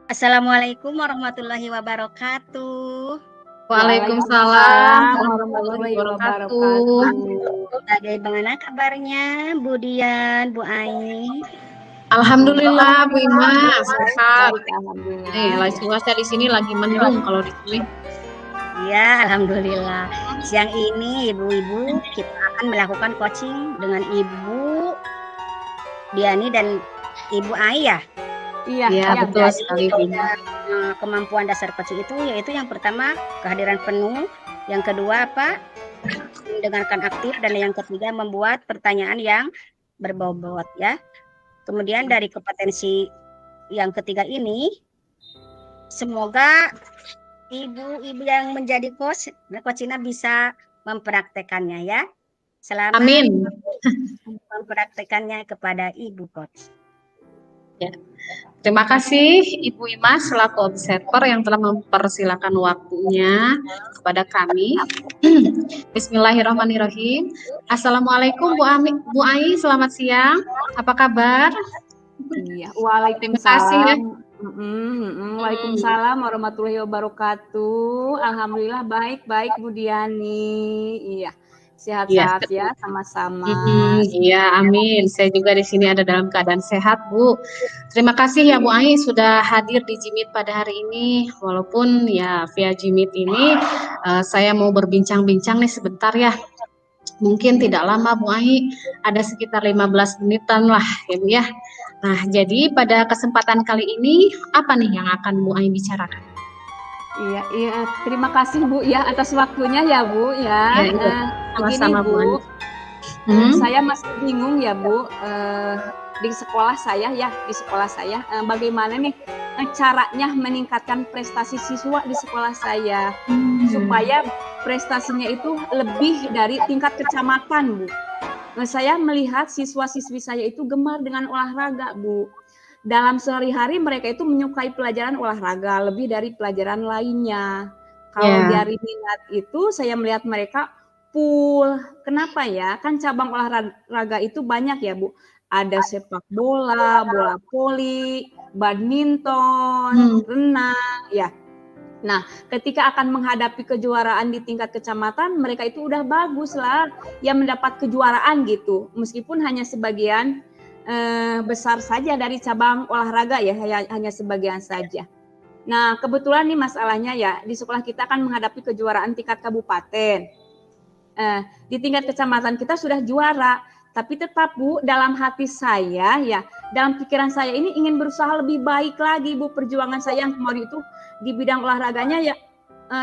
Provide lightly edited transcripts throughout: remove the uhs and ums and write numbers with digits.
Assalamualaikum warahmatullahi wabarakatuh. Waalaikumsalam Waalaikumsalam warahmatullahi warahmatullahi wabarakatuh. wabarakatuh. Bagaimana kabarnya Bu Dian, Bu Ai? Alhamdulillah Bu Ima sehat. Baik, Nih, alhamdulillah. cuaca di sini lagi mendung kalau di sini. Ya, alhamdulillah. Siang ini ibu-ibu kita akan melakukan coaching dengan Ibu Diani dan Ibu Ai ya. Iya, Ya, betul sekali Bu. Kemampuan dasar coaching itu yaitu yang pertama kehadiran penuh, yang kedua apa? Mendengarkan aktif, dan yang ketiga membuat pertanyaan yang berbobot ya. Kemudian dari kompetensi yang ketiga ini, semoga ibu-ibu yang menjadi coach Cina bisa mempraktekannya ya. Selamat Amin. mempraktekannya kepada Ibu Coach. Ya. Terima kasih Ibu Ima selaku observer yang telah mempersilahkan waktunya kepada kami. Bismillahirrahmanirrahim. Assalamualaikum Bu Ai, selamat siang. Apa kabar? Iya, Terima kasih ya. Waalaikumsalam warahmatullahi wabarakatuh. Alhamdulillah baik Bu Diani. Iya, sehat-sehat ya sama-sama. Iya, amin. Saya juga di sini ada dalam keadaan sehat, Bu. Terima kasih ya Bu Ai sudah hadir di Jimit pada hari ini. Walaupun ya via Jimit ini saya mau berbincang-bincang nih sebentar ya. Mungkin tidak lama Bu Ai, ada sekitar 15 menitan lah ya Bu ya. Nah, jadi pada kesempatan kali ini apa nih yang akan Bu Ai bicarakan? Iya, terima kasih Bu ya atas waktunya ya Bu ya. Sama-sama Bu. Saya masih bingung ya Bu, di sekolah saya bagaimana nih caranya meningkatkan prestasi siswa di sekolah saya supaya prestasinya itu lebih dari tingkat kecamatan Bu. Nah, saya melihat siswa-siswi saya itu gemar dengan olahraga Bu. Dalam sehari-hari mereka itu menyukai pelajaran olahraga lebih dari pelajaran lainnya. Kalau dari minat itu saya melihat mereka full. Kenapa ya? Kan cabang olahraga itu banyak ya Bu. Ada sepak bola, bola voli, badminton, renang ya. Nah, ketika akan menghadapi kejuaraan di tingkat kecamatan, mereka itu udah bagus lah, ya mendapat kejuaraan gitu. Meskipun hanya sebagian besar saja dari cabang olahraga ya, hanya sebagian saja. Nah, kebetulan nih masalahnya ya, di sekolah kita akan menghadapi kejuaraan tingkat kabupaten. Di tingkat kecamatan kita sudah juara, tapi tetap Bu, dalam hati saya ya, dalam pikiran saya ini ingin berusaha lebih baik lagi Bu. Perjuangan saya yang kemarin itu di bidang olahraganya ya,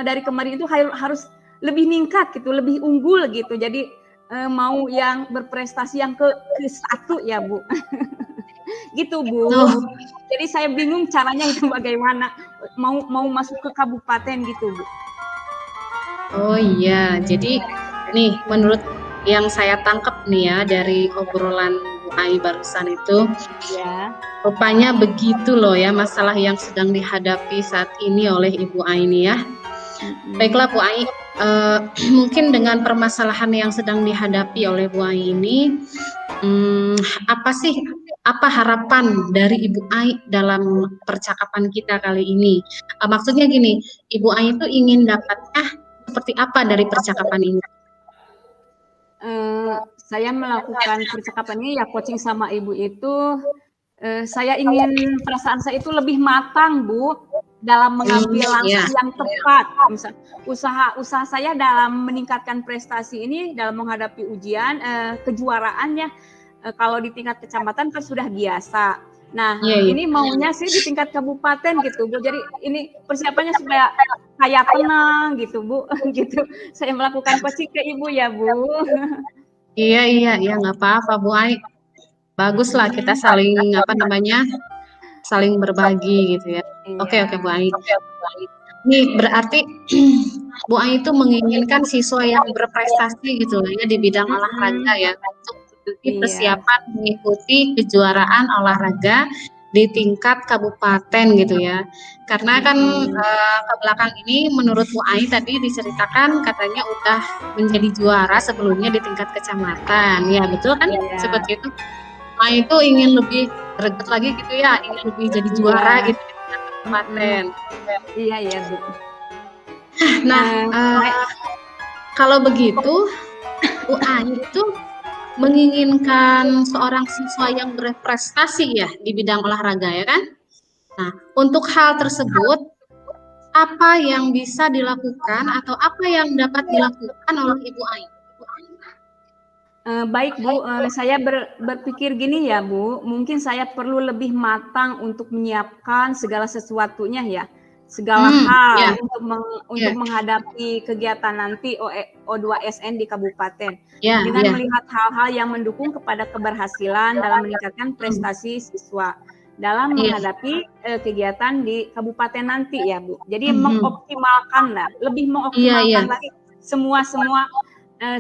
dari kemarin itu harus lebih meningkat gitu, lebih unggul gitu. Jadi mau yang berprestasi yang ke satu ya Bu. Gitu Bu. Jadi saya bingung caranya itu bagaimana, mau masuk ke kabupaten gitu Bu. Oh iya, jadi nih menurut yang saya tangkap nih ya dari obrolan Bu Ai barusan itu, rupanya begitu loh ya masalah yang sedang dihadapi saat ini oleh Ibu Ai ini ya. Baiklah Bu Ai, mungkin dengan permasalahan yang sedang dihadapi oleh Bu Ai ini, apa harapan dari Ibu Ai dalam percakapan kita kali ini? Maksudnya gini, Ibu Ai itu ingin dapatnya seperti apa dari percakapan ini? Saya melakukan percakapan ini ya coaching sama Ibu itu, saya ingin perasaan saya itu lebih matang Bu dalam mengambil langkah yang tepat. Misal, usaha saya dalam meningkatkan prestasi ini dalam menghadapi ujian kejuaraannya, kalau di tingkat kecamatan kan sudah biasa. Nah, ini maunya sih di tingkat kabupaten gitu Bu. Jadi ini persiapannya supaya saya tenang gitu Bu. Gitu. Saya melakukan coaching ke Ibu ya Bu. Iya, nggak apa-apa Bu Ai. Bagus lah kita saling saling berbagi gitu ya. Oke Bu Ai. Ini berarti Bu Ai itu menginginkan siswa yang berprestasi gitu ya di bidang olahraga ya untuk persiapan mengikuti kejuaraan olahraga di tingkat kabupaten gitu ya. Karena kan ke belakang ini menurut Bu Ai tadi diceritakan katanya udah menjadi juara sebelumnya di tingkat kecamatan. Ya betul kan? Seperti itu. Bu Ai itu ingin lebih greget lagi gitu ya, ingin lebih jadi juara gitu. kabupaten. Iya ya Bu. Nah, kalau begitu Bu Ai itu menginginkan seorang siswa yang berprestasi ya di bidang olahraga ya kan? Nah, untuk hal tersebut apa yang bisa dilakukan atau apa yang dapat dilakukan oleh Ibu Ai? Baik Bu, saya berpikir gini ya Bu, mungkin saya perlu lebih matang untuk menyiapkan segala sesuatunya ya, segala hal untuk menghadapi kegiatan nanti O2SN di kabupaten, dengan melihat hal-hal yang mendukung kepada keberhasilan dalam meningkatkan prestasi siswa dalam menghadapi kegiatan di kabupaten nanti ya Bu. Jadi mengoptimalkan lah, lebih mengoptimalkan lagi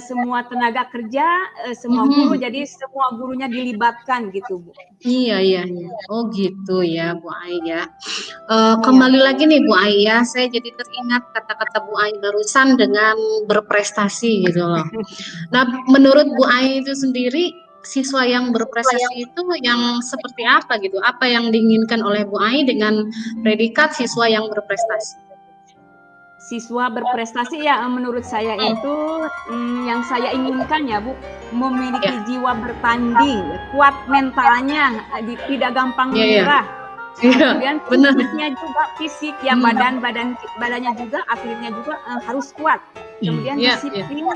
semua tenaga kerja, semua guru, jadi semua gurunya dilibatkan gitu Bu. Iya. Oh gitu ya Bu Ai ya. Kembali lagi nih Bu Ai ya, saya jadi teringat kata-kata Bu Ai barusan dengan berprestasi gitu loh. Nah, menurut Bu Ai itu sendiri, siswa yang berprestasi itu yang seperti apa gitu? Apa yang diinginkan oleh Bu Ai dengan predikat siswa yang berprestasi? Siswa berprestasi ya menurut saya itu yang saya inginkan ya Bu, memiliki jiwa bertanding, kuat mentalnya, tidak gampang menyerah. Kemudian fisiknya juga ya badannya juga, atletnya juga harus kuat. Kemudian disiplin,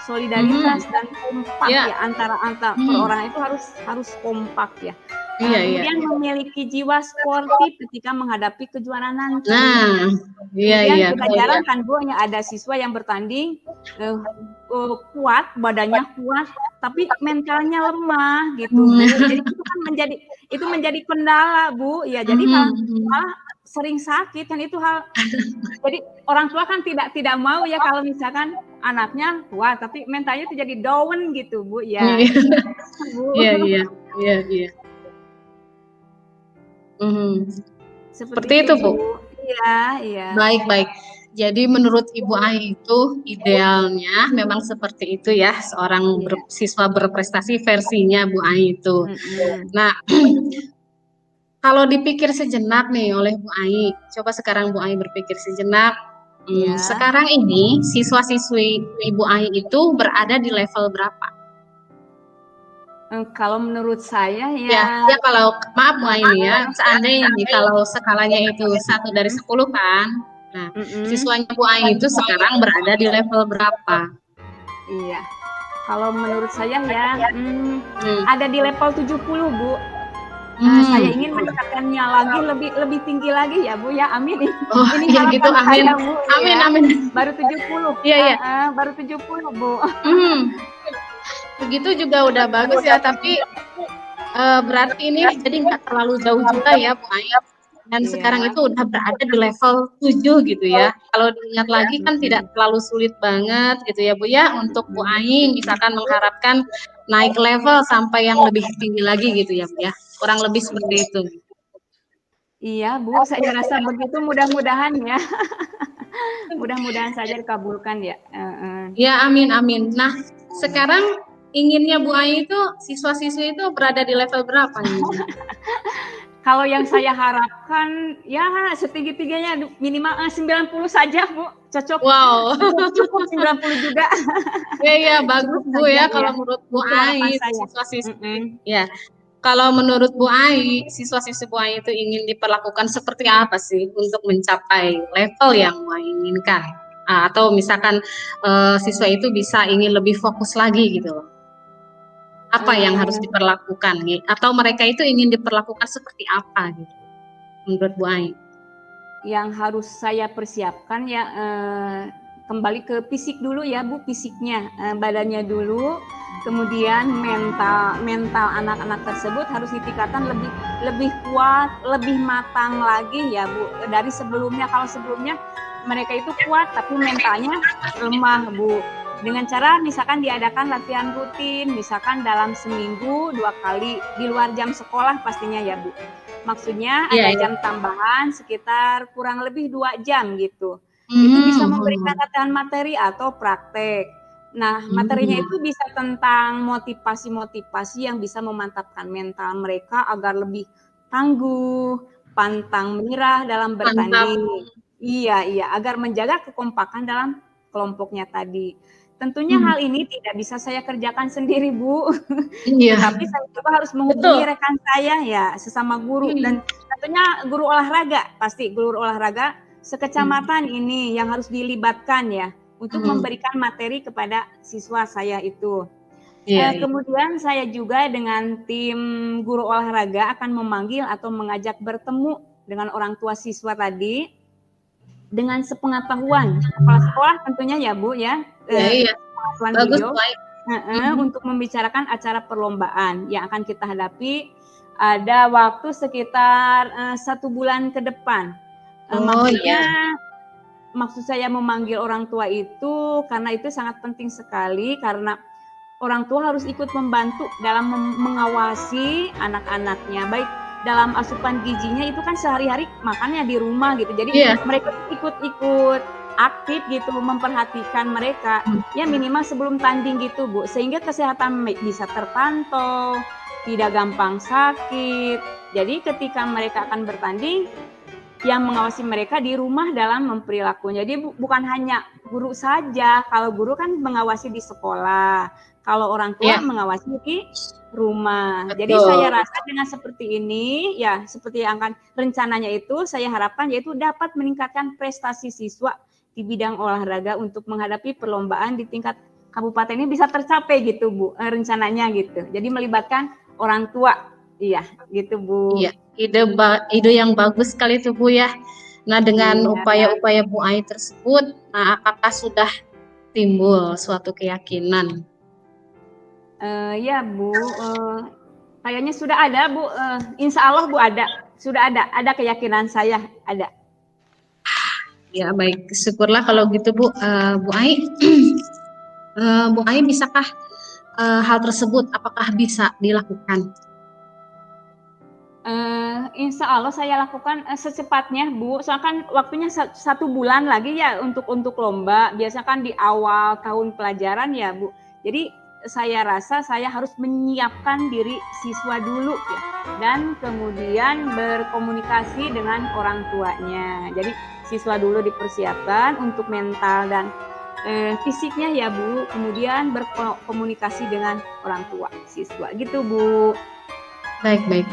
solidaritas dan kompak ya antara perorangan itu harus kompak ya. Kemudian memiliki jiwa sportif ketika menghadapi kejuaraan nanti. Kemudian kita jarang kan Bu, ada siswa yang bertanding kuat, badannya kuat, tapi mentalnya lemah gitu. Jadi itu kan menjadi kendala Bu. Ya jadi malah sering sakit kan itu hal. Jadi orang tua kan tidak mau ya kalau misalkan anaknya kuat tapi mentalnya itu jadi down gitu Bu ya. Iya. Seperti itu Bu. Iya. Baik. Jadi menurut Ibu Ai itu idealnya memang seperti itu ya, seorang siswa berprestasi versinya Bu Ai itu. Nah, kalau dipikir sejenak nih oleh Bu Ai, coba sekarang Bu Ai berpikir sejenak. Sekarang ini siswa-siswi Ibu Ai itu berada di level berapa? Kalau menurut saya ya kalau maaf Bu Ai ya, seandainya nih kalau skalanya itu 1 dari 10 kan, nah siswanya Bu Ai itu sekarang berada di level berapa? Iya, kalau menurut saya ya ada di level 70 Bu. Saya ingin meningkatkannya lagi lebih tinggi lagi ya Bu ya, amin. Ini ya gitu, amin. Saya, Bu, amin. Baru 70. Iya. Baru 70 Bu. Begitu juga udah bagus ya, tapi berarti ini jadi nggak terlalu jauh juga ya Bu Ai. Dan sekarang itu udah berada di level 7 gitu ya. Kalau dilihat lagi kan tidak terlalu sulit banget gitu ya Bu ya, untuk Bu Ai misalkan mengharapkan naik level sampai yang lebih tinggi lagi gitu ya Bu ya. Kurang lebih seperti itu. Iya Bu, saya rasa begitu, mudah-mudahan ya. Mudah-mudahan saja dikabulkan ya. Ya amin. Nah sekarang inginnya Bu Ai itu siswa-siswi itu berada di level berapa nih? Kalau yang saya harapkan ya setinggi-tingginya minimal 90 saja Bu, cocok. Wow. Cukup 90 juga. Iya bagus Bu ya kalau menurut Bu Ai siswa-siswi. Ya. Kalau menurut Bu Ai, siswa-siswi Bu Ai itu ingin diperlakukan seperti apa sih untuk mencapai level yang Bu Ai inginkan? Atau misalkan siswa itu bisa ingin lebih fokus lagi gitu loh. Apa yang harus diperlakukan nih? Atau mereka itu ingin diperlakukan seperti apa gitu menurut Bu Ai? Yang harus saya persiapkan ya kembali ke fisik dulu ya Bu, fisiknya, badannya dulu, kemudian mental anak-anak tersebut harus ditingkatkan lebih kuat, lebih matang lagi ya Bu dari sebelumnya. Kalau sebelumnya mereka itu kuat tapi mentalnya lemah Bu. Dengan cara misalkan diadakan latihan rutin, misalkan dalam seminggu 2 kali di luar jam sekolah pastinya ya Bu. Maksudnya ada jam tambahan sekitar kurang lebih 2 jam gitu. Itu bisa memberikan latihan materi atau praktek. Nah, materinya itu bisa tentang motivasi-motivasi yang bisa memantapkan mental mereka agar lebih tangguh, pantang menyerah dalam Mantap. bertanding. Iya, agar menjaga kekompakan dalam kelompoknya tadi. Tentunya hal ini tidak bisa saya kerjakan sendiri, Bu. Iya. Tetapi saya juga harus menghubungi rekan saya ya, sesama guru dan tentunya guru olahraga, pasti guru olahraga sekecamatan ini yang harus dilibatkan ya untuk memberikan materi kepada siswa saya itu. Kemudian saya juga dengan tim guru olahraga akan memanggil atau mengajak bertemu dengan orang tua siswa tadi dengan sepengetahuan kepala sekolah tentunya ya Bu ya. Bagus, beliau, baik. Untuk membicarakan acara perlombaan yang akan kita hadapi ada waktu sekitar 1 bulan ke depan. Maksud saya memanggil orang tua itu karena itu sangat penting sekali karena orang tua harus ikut membantu dalam mengawasi anak-anaknya baik dalam asupan gizinya itu kan sehari-hari makannya di rumah gitu. Jadi mereka ikut aktif gitu memperhatikan mereka. Ya minimal sebelum tanding gitu, Bu. Sehingga kesehatan bisa terpantau, tidak gampang sakit. Jadi ketika mereka akan bertanding yang mengawasi mereka di rumah dalam memperilaku. Jadi bukan hanya guru saja. Kalau guru kan mengawasi di sekolah. Kalau orang tua mengawasi di rumah. Jadi saya rasa dengan seperti ini, ya seperti yang akan rencananya itu, saya harapkan yaitu dapat meningkatkan prestasi siswa di bidang olahraga untuk menghadapi perlombaan di tingkat kabupaten ini bisa tercapai gitu Bu, rencananya gitu. Jadi melibatkan orang tua, iya gitu Bu. Iya, ide yang bagus sekali tuh Bu ya. Nah dengan upaya-upaya Bu Ai tersebut, nah apakah sudah timbul suatu keyakinan? Ya Bu, kayaknya sudah ada Bu, insya Allah Bu ada, sudah ada keyakinan saya ada. Ya baik, syukurlah kalau gitu Bu. Bu Ai, Bu Ai bisakah hal tersebut apakah bisa dilakukan? Insya Allah saya lakukan secepatnya Bu, soalnya kan waktunya 1 bulan lagi ya untuk lomba, biasanya kan di awal tahun pelajaran ya Bu. Jadi saya rasa saya harus menyiapkan diri siswa dulu ya, dan kemudian berkomunikasi dengan orang tuanya. Jadi siswa dulu dipersiapkan untuk mental dan fisiknya ya Bu, kemudian berkomunikasi dengan orang tua siswa gitu Bu. Baik.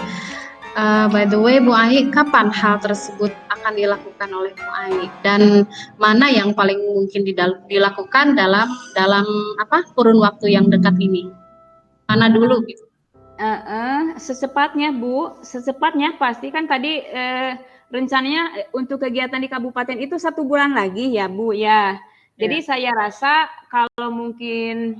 By the way Bu Ai, kapan hal tersebut akan dilakukan oleh Bu Ai dan mana yang paling mungkin dilakukan dalam kurun waktu yang dekat ini? Mana dulu gitu? Secepatnya Bu, secepatnya pasti kan tadi rencananya untuk kegiatan di kabupaten itu 1 bulan lagi ya Bu ya. Jadi saya rasa kalau mungkin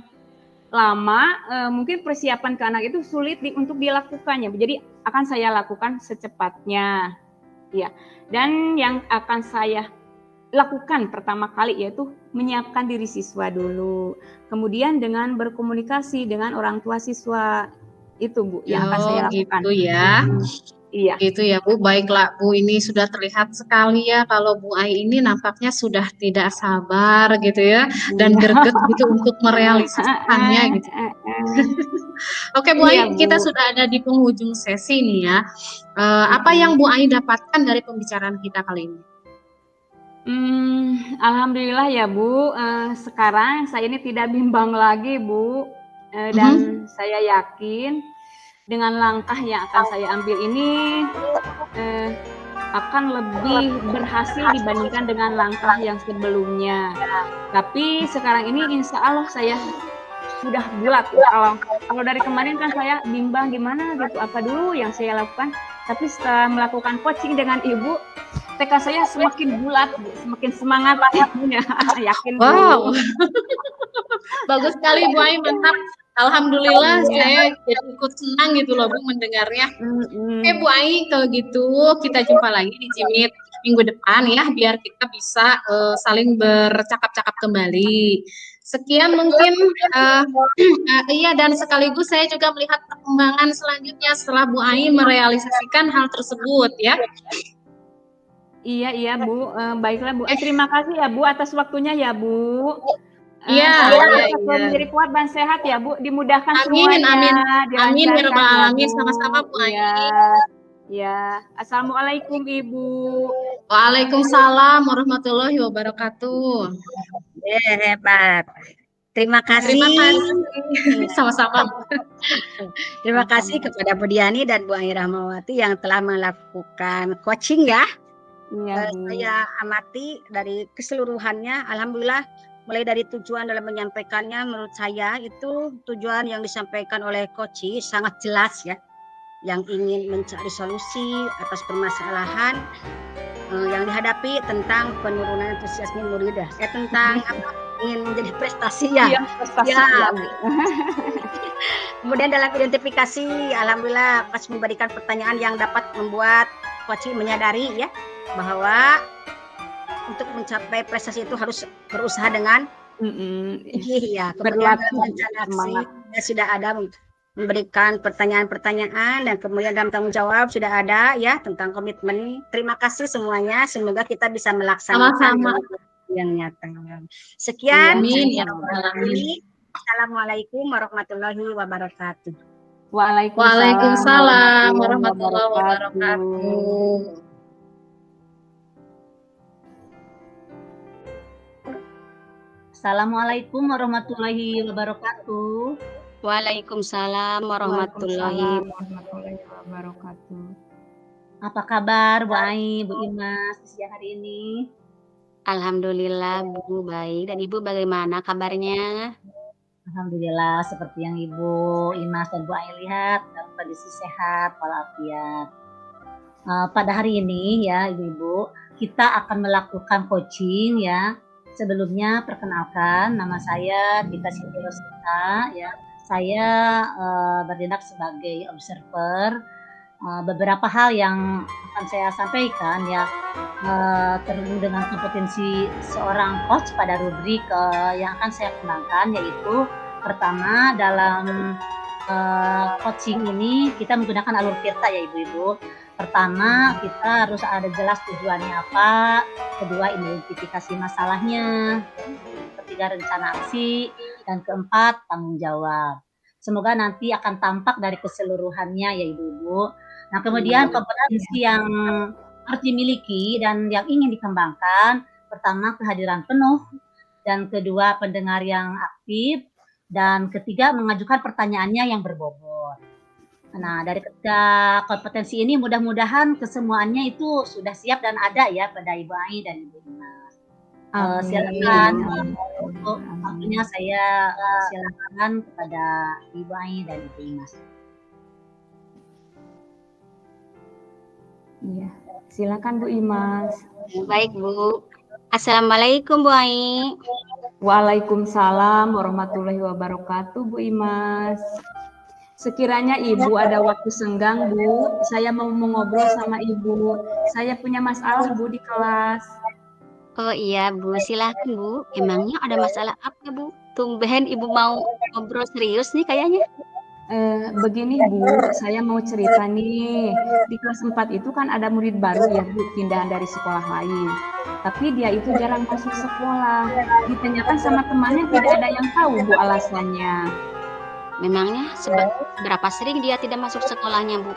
lama, mungkin persiapan ke anak itu sulit untuk dilakukannya. Jadi akan saya lakukan secepatnya, ya. Dan yang akan saya lakukan pertama kali yaitu menyiapkan diri siswa dulu. Kemudian dengan berkomunikasi dengan orang tua siswa itu Bu, yang akan saya lakukan. Gitu ya. Iya. Gitu ya Bu, baiklah Bu, ini sudah terlihat sekali ya kalau Bu Ai ini nampaknya sudah tidak sabar gitu ya dan greget gitu untuk merealisasikannya gitu. Oke Bu Ai, kita sudah ada di penghujung sesi nih ya. Apa yang Bu Ai dapatkan dari pembicaraan kita kali ini? Alhamdulillah ya Bu, sekarang saya ini tidak bimbang lagi Bu, dan saya yakin dengan langkah yang akan saya ambil ini akan lebih berhasil dibandingkan dengan langkah yang sebelumnya. Tapi sekarang ini insya Allah saya sudah bulat. Kalau dari kemarin kan saya bimbang gimana gitu, apa dulu yang saya lakukan. Tapi setelah melakukan coaching dengan Ibu, tekad saya semakin bulat, semakin semangat. Yakin. Wow. Bagus sekali Bu Ai, mantap. Alhamdulillah saya jadi ikut senang gitu loh Bu mendengarnya. Oke Bu Ai, kalau gitu kita jumpa lagi di Jimit minggu depan ya, biar kita bisa saling bercakap-cakap kembali. Sekian mungkin iya, dan sekaligus saya juga melihat perkembangan selanjutnya setelah Bu Ai merealisasikan hal tersebut ya. Iya Bu, baiklah Bu. Terima kasih ya Bu atas waktunya ya Bu. Iya. Menjadi kuat dan sehat ya Bu, dimudahkan amin, semuanya. Amin ya rabbal alamin, sama-sama Bu Ai. Ya, Assalamualaikum Ibu. Waalaikumsalam warahmatullahi wabarakatuh. Hebat. Terima kasih. Terima kasih. Sama-sama. Terima kasih kepada Bu Diani dan Bu Ai Rahmawati yang telah melakukan coaching ya. Iya, Bu. Saya amati dari keseluruhannya, alhamdulillah mulai dari tujuan dalam menyampaikannya menurut saya itu tujuan yang disampaikan oleh coach sangat jelas ya, yang ingin mencari solusi atas permasalahan yang dihadapi tentang penurunan antusiasme murid ya, tentang apa ingin menjadi prestasi ya. Iya, prestasi Ya. ya, Bu. Kemudian dalam identifikasi, alhamdulillah pas memberikan pertanyaan yang dapat membuat coach menyadari ya bahwa untuk mencapai prestasi itu harus berusaha dengan gigih ya. Kemudian dalam rencana aksi ya, sudah ada memberikan pertanyaan-pertanyaan dan kemudian dalam tanggung jawab sudah ada ya tentang komitmen. Terima kasih semuanya. Semoga kita bisa melaksanakan yang nyata. Sekian. Amin ya rabbal alamin. Assalamualaikum warahmatullahi wabarakatuh. Waalaikumsalam warahmatullahi wabarakatuh. Assalamualaikum warahmatullahi wabarakatuh. Waalaikumsalam warahmatullahi wabarakatuh. Apa kabar Bu Ai, Bu Imas siang hari ini? Alhamdulillah Bu baik. Dan Ibu bagaimana kabarnya? Alhamdulillah seperti yang Ibu Imas dan Bu Ai lihat dalam kondisi sehat walafiat. Pada hari ini ya Ibu-ibu kita akan melakukan coaching ya. Sebelumnya perkenalkan nama saya Dita Siti Rosita ya. Saya bertindak sebagai observer. Beberapa hal yang akan saya sampaikan ya terhubung dengan kompetensi seorang coach pada rubrik yang akan saya kembangkan, yaitu pertama dalam coaching ini kita menggunakan alur Tirta ya ibu-ibu. Pertama kita harus ada jelas tujuannya apa, kedua identifikasi masalahnya, ketiga rencana aksi, dan keempat tanggung jawab. Semoga nanti akan tampak dari keseluruhannya ya ibu-ibu. Nah kemudian kompetensi yang harus dimiliki dan yang ingin dikembangkan, pertama kehadiran penuh, dan kedua pendengar yang aktif, dan ketiga mengajukan pertanyaannya yang berbobot. Nah dari ketiga kompetensi ini mudah-mudahan kesemuanya itu sudah siap dan ada ya pada Ibu Ai dan Ibu Imas. Silakan untuk waktunya saya silakan kepada Ibu Ai dan Ibu Imas. Iya, silakan Bu Imas. Baik Bu. Assalamualaikum Bu Ai. Waalaikumsalam warahmatullahi wabarakatuh Bu Imas. Sekiranya Ibu ada waktu senggang Bu, saya mau ngobrol sama Ibu. Saya punya masalah Bu di kelas. Oh iya Bu, silahkan Bu. Emangnya ada masalah apa Bu? Tumben Ibu mau ngobrol serius nih kayaknya. Begini Bu, saya mau cerita nih. Di kelas 4 itu kan ada murid baru ya Bu, pindahan dari sekolah lain. Tapi dia itu jarang masuk sekolah. Ditanyakan sama temannya tidak ada yang tahu Bu alasannya. Memangnya seberapa sering dia tidak masuk sekolahnya Bu?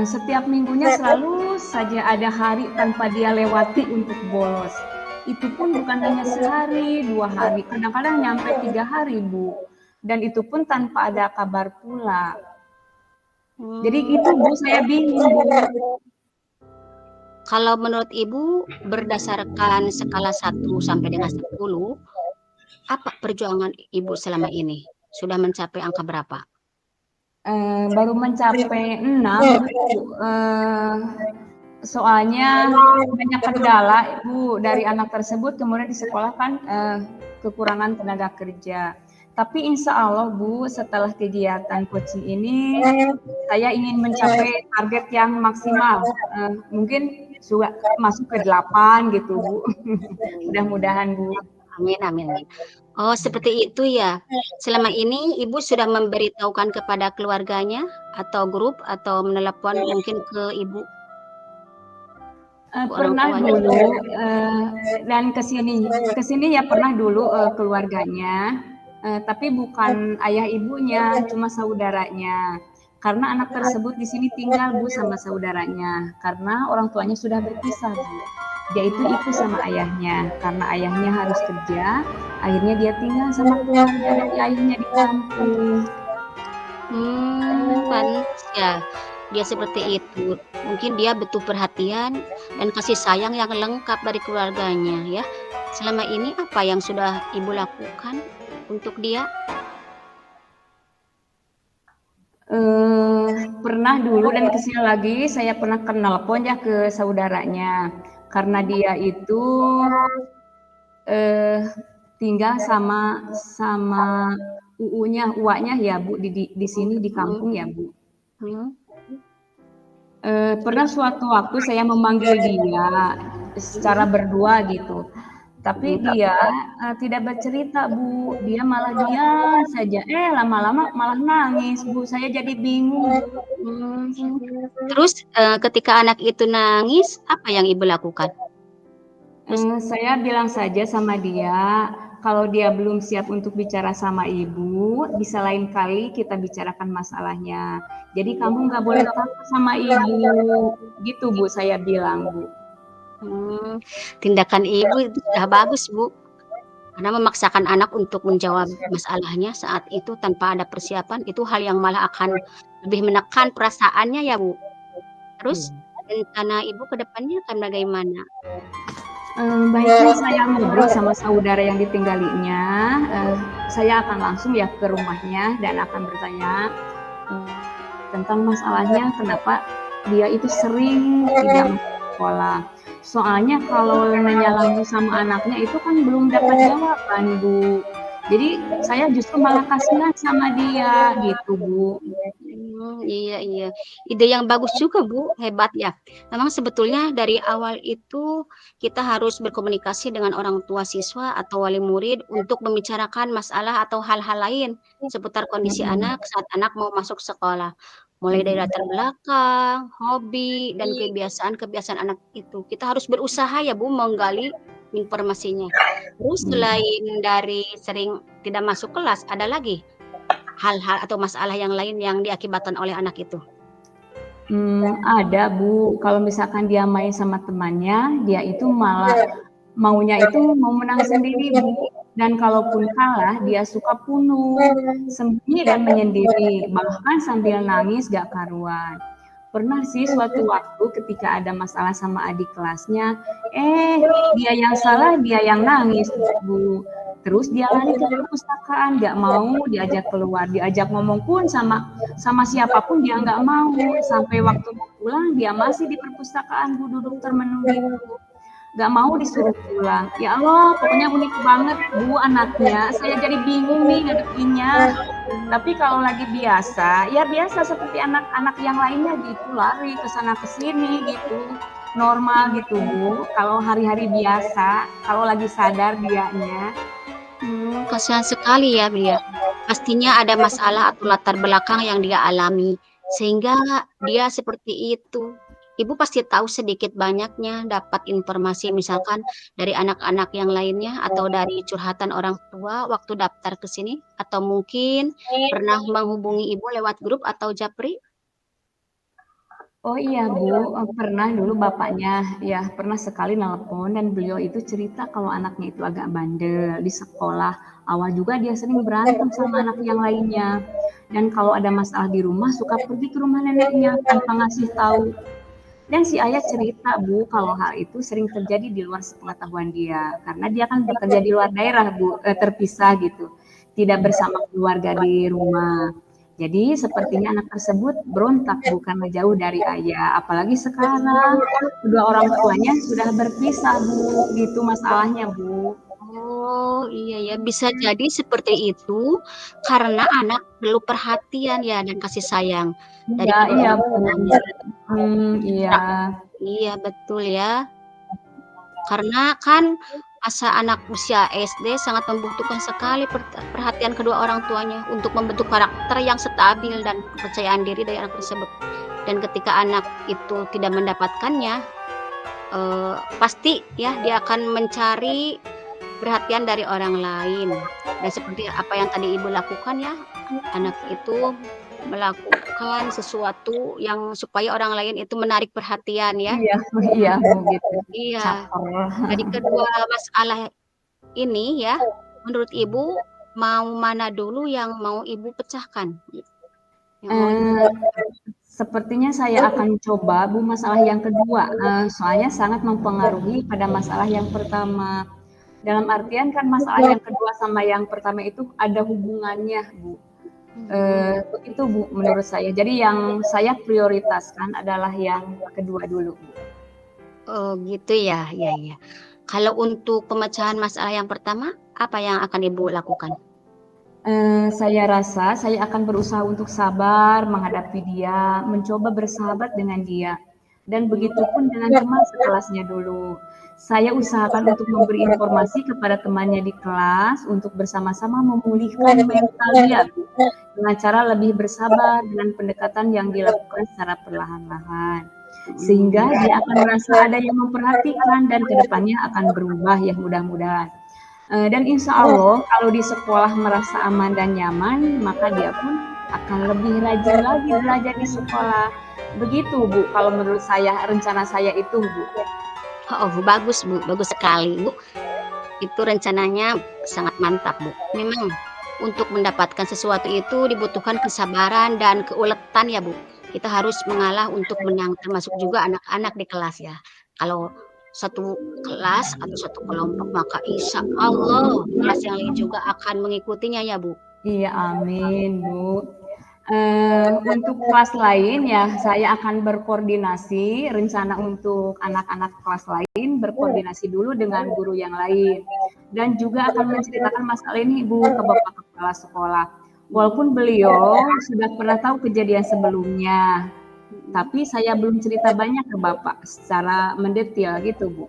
Setiap minggunya selalu saja ada hari tanpa dia lewati untuk bolos. Itu pun bukan hanya sehari, 2 hari, kadang-kadang nyampe 3 hari Bu. Dan itu pun tanpa ada kabar pula. Jadi itu Bu, saya bingung Bu. Kalau menurut Ibu berdasarkan skala 1 sampai dengan 10, apa perjuangan Ibu selama ini? Sudah mencapai angka berapa? Baru mencapai 6 Bu. Soalnya banyak kendala Bu dari anak tersebut, kemudian di sekolah kan kekurangan tenaga kerja. Tapi insya Allah Bu, setelah kegiatan coaching ini, saya ingin mencapai target yang maksimal. Mungkin juga masuk ke 8 gitu Bu. Mudah-mudahan Bu. Amin, amin. Oh seperti itu ya. Selama ini Ibu sudah memberitahukan kepada keluarganya atau grup atau menelepon mungkin ke Ibu? Pernah dulu dan kesini ya pernah dulu keluarganya. Tapi bukan ayah ibunya, cuma saudaranya. Karena anak tersebut di sini tinggal Bu sama saudaranya, karena orang tuanya sudah berpisah Bu. Dia itu ikut sama ayahnya, karena ayahnya harus kerja, akhirnya dia tinggal sama keluarga dari ayahnya di kampung. Pantes ya dia seperti itu. Mungkin dia butuh perhatian dan kasih sayang yang lengkap dari keluarganya ya. Selama ini apa yang sudah Ibu lakukan untuk dia? Pernah dulu dan kesini lagi saya pernah nelpon ya ke saudaranya, karena dia itu tinggal sama uaknya ya Bu di sini di kampung ya Bu. Pernah suatu waktu saya memanggil dia secara berdua gitu, tapi dia tidak bercerita Bu, dia malah diam saja. Lama-lama malah nangis Bu, saya jadi bingung. Terus ketika anak itu nangis, apa yang Ibu lakukan? Saya bilang saja sama dia, kalau dia belum siap untuk bicara sama Ibu, bisa lain kali kita bicarakan masalahnya. Jadi kamu nggak boleh takut sama Ibu, gitu Bu, saya bilang Bu. Tindakan Ibu itu sudah bagus Bu, karena memaksakan anak untuk menjawab masalahnya saat itu tanpa ada persiapan, itu hal yang malah akan lebih menekan perasaannya ya Bu. Terus rencana Ibu ke depannya akan bagaimana? Baiknya saya ngobrol sama saudara yang ditinggalinya, saya akan langsung ya ke rumahnya dan akan bertanya tentang masalahnya, kenapa dia itu sering tidak masuk sekolah. Soalnya kalau nanya langsung sama anaknya itu kan belum dapat jawaban Bu. Jadi saya justru malah kasihan sama dia gitu Bu. Iya. Ide yang bagus juga Bu, hebat ya. Memang sebetulnya dari awal itu kita harus berkomunikasi dengan orang tua siswa atau wali murid untuk membicarakan masalah atau hal-hal lain seputar kondisi anak saat anak mau masuk sekolah. Mulai dari latar belakang, hobi, dan kebiasaan-kebiasaan anak itu. Kita harus berusaha ya Bu menggali informasinya. Terus selain dari sering tidak masuk kelas, ada lagi hal-hal atau masalah yang lain yang diakibatkan oleh anak itu? Ada Bu, kalau misalkan dia main sama temannya, dia itu malah maunya itu mau menang sendiri Bu. Dan kalaupun kalah, dia suka punung, sembunyi dan menyendiri, bahkan sambil nangis gak karuan. Pernah sih suatu waktu ketika ada masalah sama adik kelasnya, dia yang salah, dia yang nangis Bu. Terus dia lari ke perpustakaan, gak mau diajak keluar, diajak ngomong pun sama siapapun dia nggak mau. Sampai waktu mau pulang dia masih di perpustakaan Bu, duduk termenung gitu, gak mau disuruh pulang. Ya Allah, pokoknya unik banget Bu anaknya. Saya jadi bingung nih ngadepinnya. Tapi kalau lagi biasa, ya biasa seperti anak-anak yang lainnya gitu, lari ke sana ke sini gitu, normal gitu Bu. Kalau hari-hari biasa, kalau lagi sadar dianya. Kasihan sekali ya dia. Pastinya ada masalah atau latar belakang yang dia alami sehingga dia seperti itu. Ibu pasti tahu sedikit banyaknya dapat informasi misalkan dari anak-anak yang lainnya atau dari curhatan orang tua waktu daftar ke sini, atau mungkin pernah menghubungi Ibu lewat grup atau japri? Oh iya Bu, pernah dulu bapaknya ya pernah sekali nelpon dan beliau itu cerita kalau anaknya itu agak bandel di sekolah. Awal juga dia sering berantem sama anak yang lainnya. Dan kalau ada masalah di rumah suka pergi ke rumah neneknya tanpa ngasih tahu. Dan si ayah cerita Bu kalau hal itu sering terjadi di luar sepengetahuan dia. Karena dia kan bekerja di luar daerah Bu, terpisah gitu. Tidak bersama keluarga di rumah. Jadi sepertinya anak tersebut berontak bukan jauh dari ayah. Apalagi sekarang kedua orang tuanya sudah berpisah Bu. Gitu masalahnya Bu. Oh iya ya, bisa jadi seperti itu karena anak perlu perhatian ya dan kasih sayang dari kedua Iya orang Bu. tuanya. Iya. Iya betul ya. Karena kan masa anak usia SD sangat membutuhkan sekali perhatian kedua orang tuanya untuk membentuk karakter yang stabil dan kepercayaan diri dari anak tersebut. Dan ketika anak itu tidak mendapatkannya, pasti ya dia akan mencari perhatian dari orang lain. Dan seperti apa yang tadi Ibu lakukan ya, anak itu melakukan sesuatu yang supaya orang lain itu menarik perhatian ya. Iya, iya Bu gitu. Iya. Caper. Dari kedua masalah ini ya, menurut Ibu mau mana dulu yang mau Ibu pecahkan? Yang mau Ibu Eh, Sepertinya saya akan coba Bu masalah yang kedua, soalnya sangat mempengaruhi pada masalah yang pertama. Dalam artian kan masalah yang kedua sama yang pertama itu ada hubungannya Bu. Begitu Bu menurut saya. Jadi yang saya prioritaskan adalah yang kedua dulu Bu. Oh gitu ya, ya ya. Kalau untuk pemecahan masalah yang pertama, apa yang akan Ibu lakukan? Saya rasa saya akan berusaha untuk sabar menghadapi dia, mencoba bersahabat dengan dia. Dan begitu pun dengan teman sekelasnya dulu. Saya usahakan untuk memberi informasi kepada temannya di kelas untuk bersama-sama memulihkan mental dia dengan cara lebih bersabar dengan pendekatan yang dilakukan secara perlahan-lahan. Sehingga dia akan merasa ada yang memperhatikan dan kedepannya akan berubah ya mudah-mudahan. Dan insya Allah kalau di sekolah merasa aman dan nyaman, maka dia pun akan lebih rajin lagi belajar di sekolah. Begitu Bu, kalau menurut saya rencana saya itu Bu. Oh bagus Bu, bagus sekali Bu. Itu rencananya sangat mantap Bu. Memang untuk mendapatkan sesuatu itu dibutuhkan kesabaran dan keuletan ya Bu. Kita harus mengalah untuk menang, termasuk juga anak-anak di kelas ya. Kalau satu kelas atau satu kelompok maka insya Allah kelas yang lain juga akan mengikutinya ya Bu. Iya, amin Bu. Untuk kelas lain ya saya akan berkoordinasi rencana untuk anak-anak kelas lain berkoordinasi dulu dengan guru yang lain dan juga akan menceritakan masalah ini Bu ke Bapak Kepala Sekolah. Walaupun beliau sudah pernah tahu kejadian sebelumnya, tapi saya belum cerita banyak ke Bapak secara mendetail gitu Bu.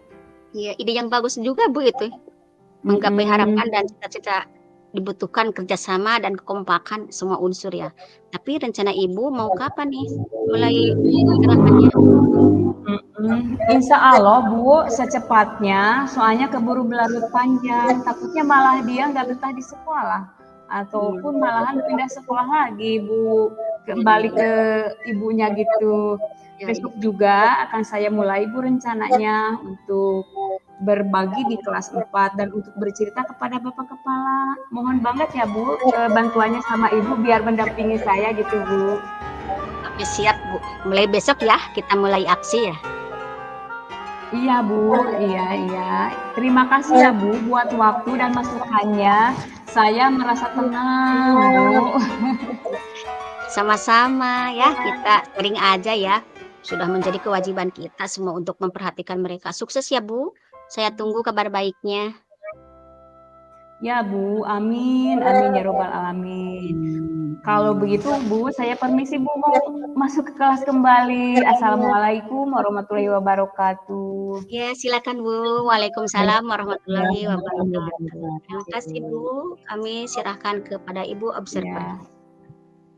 Iya, ide yang bagus juga Bu itu. Menggapai harapan dan cita-cita dibutuhkan kerjasama dan kekompakan semua unsur ya. Tapi rencana Ibu mau kapan nih mulai gerakannya? Insya Allah Bu, secepatnya. Soalnya keburu berlarut panjang. Takutnya malah dia nggak betah di sekolah, ataupun malahan pindah sekolah lagi Bu, kembali ke ibunya gitu. Besok juga akan saya mulai Bu rencananya untuk berbagi di kelas 4 dan untuk bercerita kepada Bapak Kepala. Mohon banget ya Bu bantuannya sama Ibu biar mendampingi saya gitu Bu. Oke, siap Bu. Mulai besok ya kita mulai aksi ya. Iya Bu, iya. Terima kasih ya Bu buat waktu dan masukannya. Saya merasa tenang Bu. Sama-sama ya, kita sering aja ya. Sudah menjadi kewajiban kita semua untuk memperhatikan mereka. Sukses ya Bu. Saya tunggu kabar baiknya. Ya Bu, amin ya robbal alamin. Kalau begitu Bu, saya permisi Bu mau masuk ke kelas kembali. Assalamualaikum warahmatullahi wabarakatuh. Ya, silakan Bu. Waalaikumsalam warahmatullahi wabarakatuh. Terima kasih Bu. Kami serahkan kepada Ibu observer. Ya.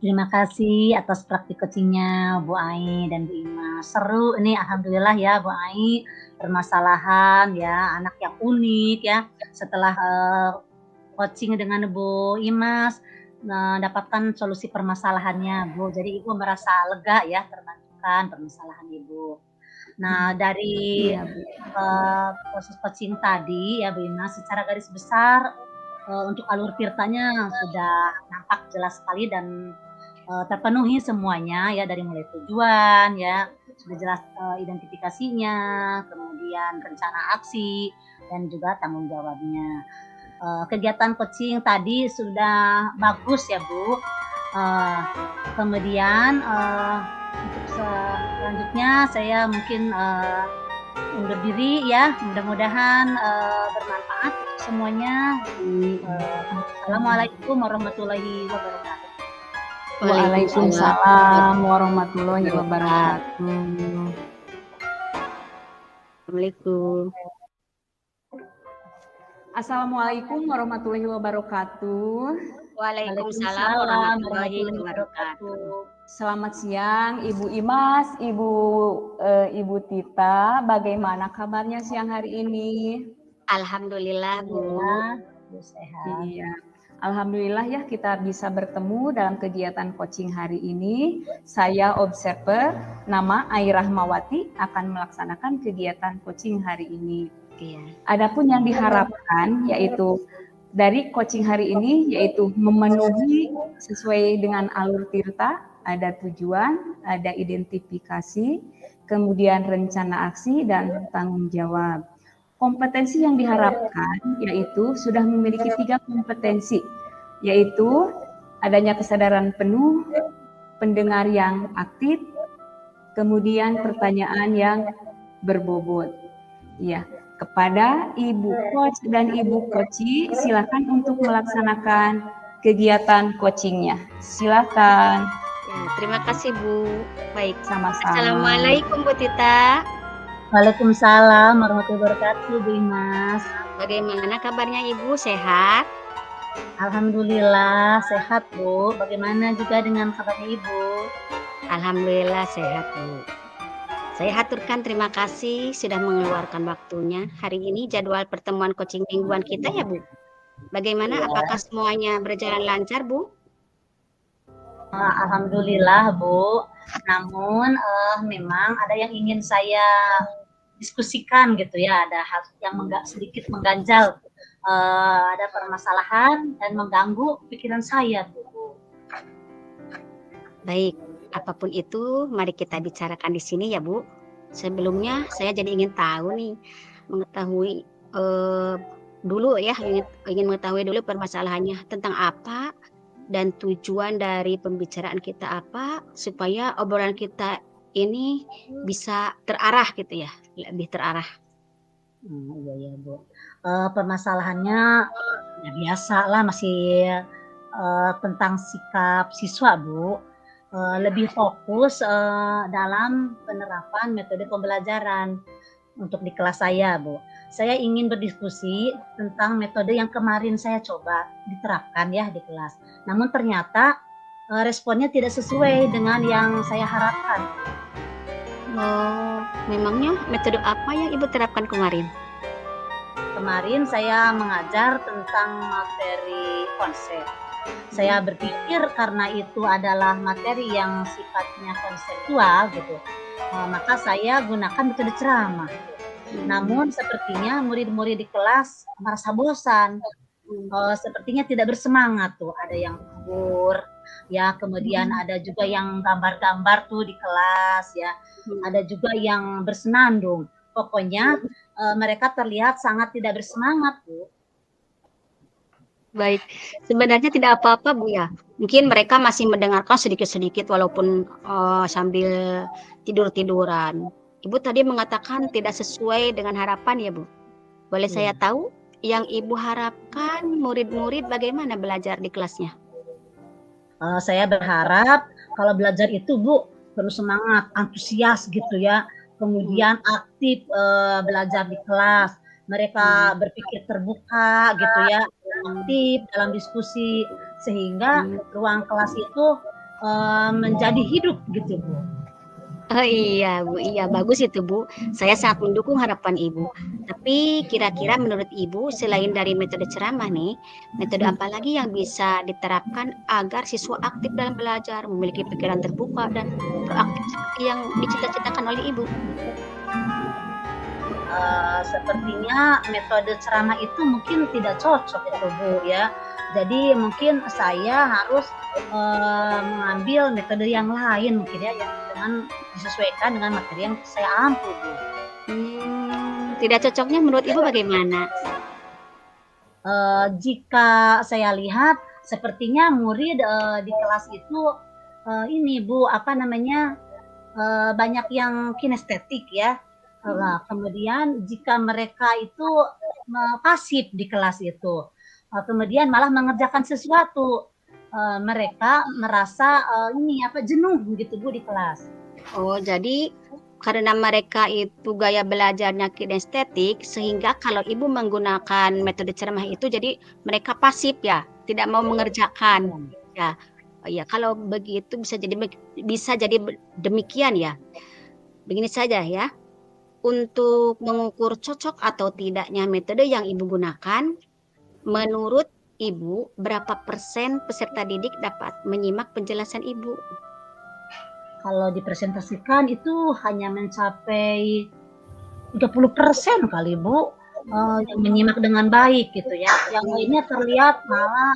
Terima kasih atas praktik coachingnya Bu Ai dan Bu Ima. Seru ini, alhamdulillah ya Bu Ai. Permasalahan ya, anak yang unik ya. Setelah coaching dengan Bu Imas, mendapatkan solusi permasalahannya Bu. Jadi Ibu merasa lega ya terbantukan permasalahan Ibu. Nah dari proses coaching tadi ya Bu Imas, secara garis besar untuk alur tirtanya sudah nampak jelas sekali dan terpenuhi semuanya ya, dari mulai tujuan ya sudah jelas, identifikasinya, kemudian rencana aksi dan juga tanggung jawabnya. Kegiatan coaching tadi sudah bagus ya Bu. Kemudian untuk selanjutnya saya mungkin undur diri ya, mudah-mudahan bermanfaat untuk semuanya. Assalamualaikum warahmatullahi wabarakatuh. Waalaikumsalam warahmatullahi wabarakatuh. Assalamualaikum. Assalamualaikum warahmatullahi wabarakatuh. Waalaikumsalam warahmatullahi wabarakatuh. Selamat siang Ibu Imas, Ibu Tita. Bagaimana kabarnya siang hari ini? Alhamdulillah Bu. Sehat. Iya. Alhamdulillah ya kita bisa bertemu dalam kegiatan coaching hari ini. Saya observer, nama Ai Rahmawati akan melaksanakan kegiatan coaching hari ini. Iya. Adapun yang diharapkan yaitu dari coaching hari ini yaitu memenuhi sesuai dengan alur tirta, ada tujuan, ada identifikasi, kemudian rencana aksi dan tanggung jawab. Kompetensi yang diharapkan yaitu sudah memiliki 3 kompetensi, yaitu adanya kesadaran penuh, pendengar yang aktif, kemudian pertanyaan yang berbobot. Ya, kepada Ibu Coach dan Ibu Coachi, silakan untuk melaksanakan kegiatan coachingnya. Silakan. Ya, terima kasih Bu. Baik. Sama-sama. Assalamualaikum Bu Tita. Waalaikumsalam warahmatullahi wabarakatuh, Bu Imas. Bagaimana kabarnya Ibu? Sehat? Alhamdulillah sehat, Bu. Bagaimana juga dengan kabarnya Ibu? Alhamdulillah sehat Bu. Saya haturkan terima kasih sudah mengeluarkan waktunya. Hari ini jadwal pertemuan coaching mingguan kita ya Bu. Bagaimana? Apakah semuanya berjalan lancar Bu? Alhamdulillah, Bu. Namun memang ada yang ingin saya diskusikan gitu ya. Ada hal yang sedikit mengganjal. Ada permasalahan dan mengganggu pikiran saya, Bu. Baik, apapun itu mari kita bicarakan di sini ya Bu. Sebelumnya saya jadi ingin tahu nih, mengetahui dulu ya, ingin mengetahui dulu permasalahannya tentang apa dan tujuan dari pembicaraan kita apa, supaya obrolan kita ini bisa terarah gitu ya, lebih terarah. Iya Bu. Permasalahannya ya biasa lah, masih tentang sikap siswa, Bu. Lebih fokus dalam penerapan metode pembelajaran untuk di kelas saya, Bu. Saya ingin berdiskusi tentang metode yang kemarin saya coba diterapkan ya di kelas. Namun ternyata responnya tidak sesuai dengan yang saya harapkan. Oh, memangnya metode apa yang Ibu terapkan kemarin? Kemarin saya mengajar tentang materi konsep. Saya berpikir karena itu adalah materi yang sifatnya konseptual gitu, maka saya gunakan metode ceramah. Namun sepertinya murid-murid di kelas merasa bosan, sepertinya tidak bersemangat tuh. Ada yang kabur, ya, kemudian ada juga yang gambar-gambar tuh di kelas, ya, ada juga yang bersenandung. Pokoknya mereka terlihat sangat tidak bersemangat, Bu. Baik, sebenarnya tidak apa-apa Bu ya. Mungkin mereka masih mendengarkan sedikit-sedikit walaupun sambil tidur-tiduran. Ibu tadi mengatakan tidak sesuai dengan harapan ya Bu. Boleh saya tahu yang Ibu harapkan murid-murid bagaimana belajar di kelasnya? Saya berharap kalau belajar itu Bu perlu semangat, antusias gitu ya. Kemudian aktif belajar di kelas. Mereka berpikir terbuka gitu ya, aktif dalam diskusi sehingga ruang kelas itu menjadi hidup gitu Bu. Oh iya Bu, iya bagus itu Bu. Saya sangat mendukung harapan Ibu. Tapi kira-kira menurut Ibu selain dari metode ceramah nih, metode apa lagi yang bisa diterapkan agar siswa aktif dalam belajar, memiliki pikiran terbuka dan proaktif seperti yang dicita-citakan oleh Ibu? Sepertinya metode ceramah itu mungkin tidak cocok itu Bu ya. Jadi mungkin saya harus mengambil metode yang lain mungkin ya, yang dengan disesuaikan dengan materi yang saya ampu Bu. Tidak cocoknya menurut Ibu bagaimana? Jika saya lihat sepertinya murid di kelas itu ini Bu, apa namanya, banyak yang kinestetik ya. Kemudian jika mereka itu pasif di kelas itu, kemudian malah mengerjakan sesuatu, mereka merasa jenuh gitu Bu di kelas. Oh, jadi karena mereka itu gaya belajarnya kinestetik, sehingga kalau Ibu menggunakan metode ceramah itu jadi mereka pasif ya, tidak mau mengerjakan ya. Oh iya, kalau begitu bisa jadi demikian ya. Begini saja ya. Untuk mengukur cocok atau tidaknya metode yang Ibu gunakan, menurut Ibu, berapa persen peserta didik dapat menyimak penjelasan Ibu? Kalau dipresentasikan itu hanya mencapai 30% kali Bu, yang menyimak dengan baik gitu ya. Yang lainnya terlihat malah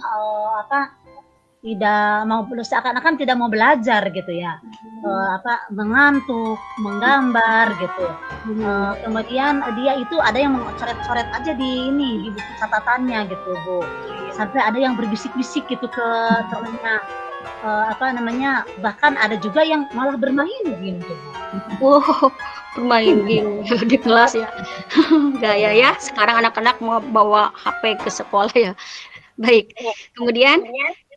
tidak mau, seakan-akan tidak mau belajar gitu ya. Mengantuk, menggambar gitu. Kemudian dia itu ada yang coret-coret aja di buku catatannya gitu Bu. Sampai ada yang berbisik-bisik gitu ke temennya. Bahkan ada juga yang malah bermain game tuh. Wow, bermain game di kelas ya. Gaya ya, sekarang anak-anak mau bawa HP ke sekolah ya. Baik, kemudian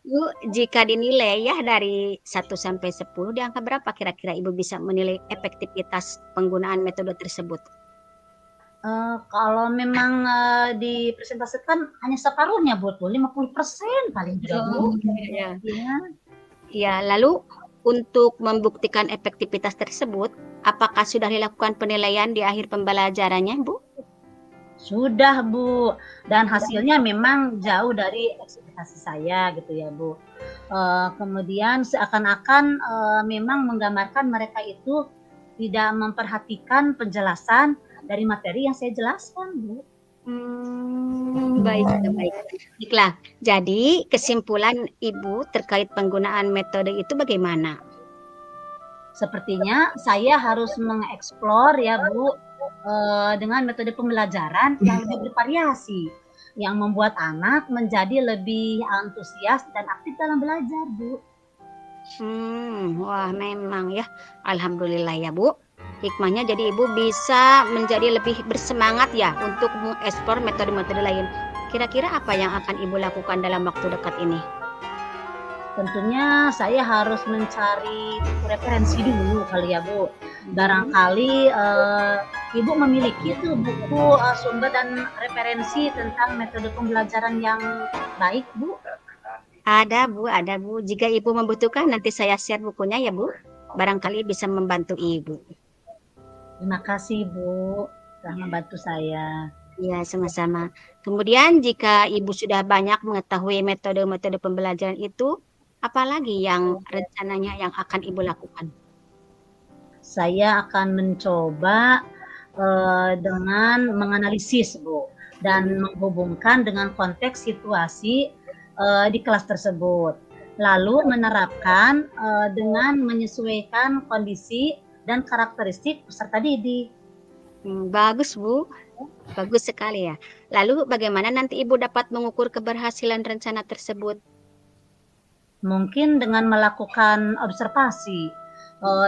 Bu, jika dinilai ya dari 1 sampai 10, di angka berapa kira-kira Ibu bisa menilai efektivitas penggunaan metode tersebut? Kalau memang dipresentasikan hanya separuhnya Bu, 50% paling juga Bu. Ya. Ya. Ya, lalu untuk membuktikan efektivitas tersebut, apakah sudah dilakukan penilaian di akhir pembelajarannya, Bu? Sudah Bu, dan hasilnya memang jauh dari ekspektasi saya gitu ya Bu. Kemudian seakan-akan memang menggambarkan mereka itu tidak memperhatikan penjelasan dari materi yang saya jelaskan Bu. Baik. Baiklah, jadi kesimpulan Ibu terkait penggunaan metode itu bagaimana? Sepertinya saya harus mengeksplor ya Bu, dengan metode pembelajaran yang lebih bervariasi, yang membuat anak menjadi lebih antusias dan aktif dalam belajar Bu. Wah memang ya, alhamdulillah ya Bu. Hikmahnya jadi Ibu bisa menjadi lebih bersemangat ya untuk mengeksplor metode-metode lain. Kira-kira apa yang akan Ibu lakukan dalam waktu dekat ini? Tentunya saya harus mencari referensi dulu kali ya Bu. Barangkali Ibu memiliki tuh buku sumber dan referensi tentang metode pembelajaran yang baik Bu. Ada Bu. Jika Ibu membutuhkan nanti saya share bukunya ya Bu. Barangkali bisa membantu Ibu. Terima kasih Bu, telah membantu saya. Ya, sama-sama. Kemudian jika Ibu sudah banyak mengetahui metode-metode pembelajaran itu, apalagi yang rencananya yang akan Ibu lakukan? Saya akan mencoba dengan menganalisis Bu, dan menghubungkan dengan konteks situasi di kelas tersebut. Lalu menerapkan dengan menyesuaikan kondisi dan karakteristik peserta didik. Bagus Bu, bagus sekali ya. Lalu bagaimana nanti Ibu dapat mengukur keberhasilan rencana tersebut? Mungkin dengan melakukan observasi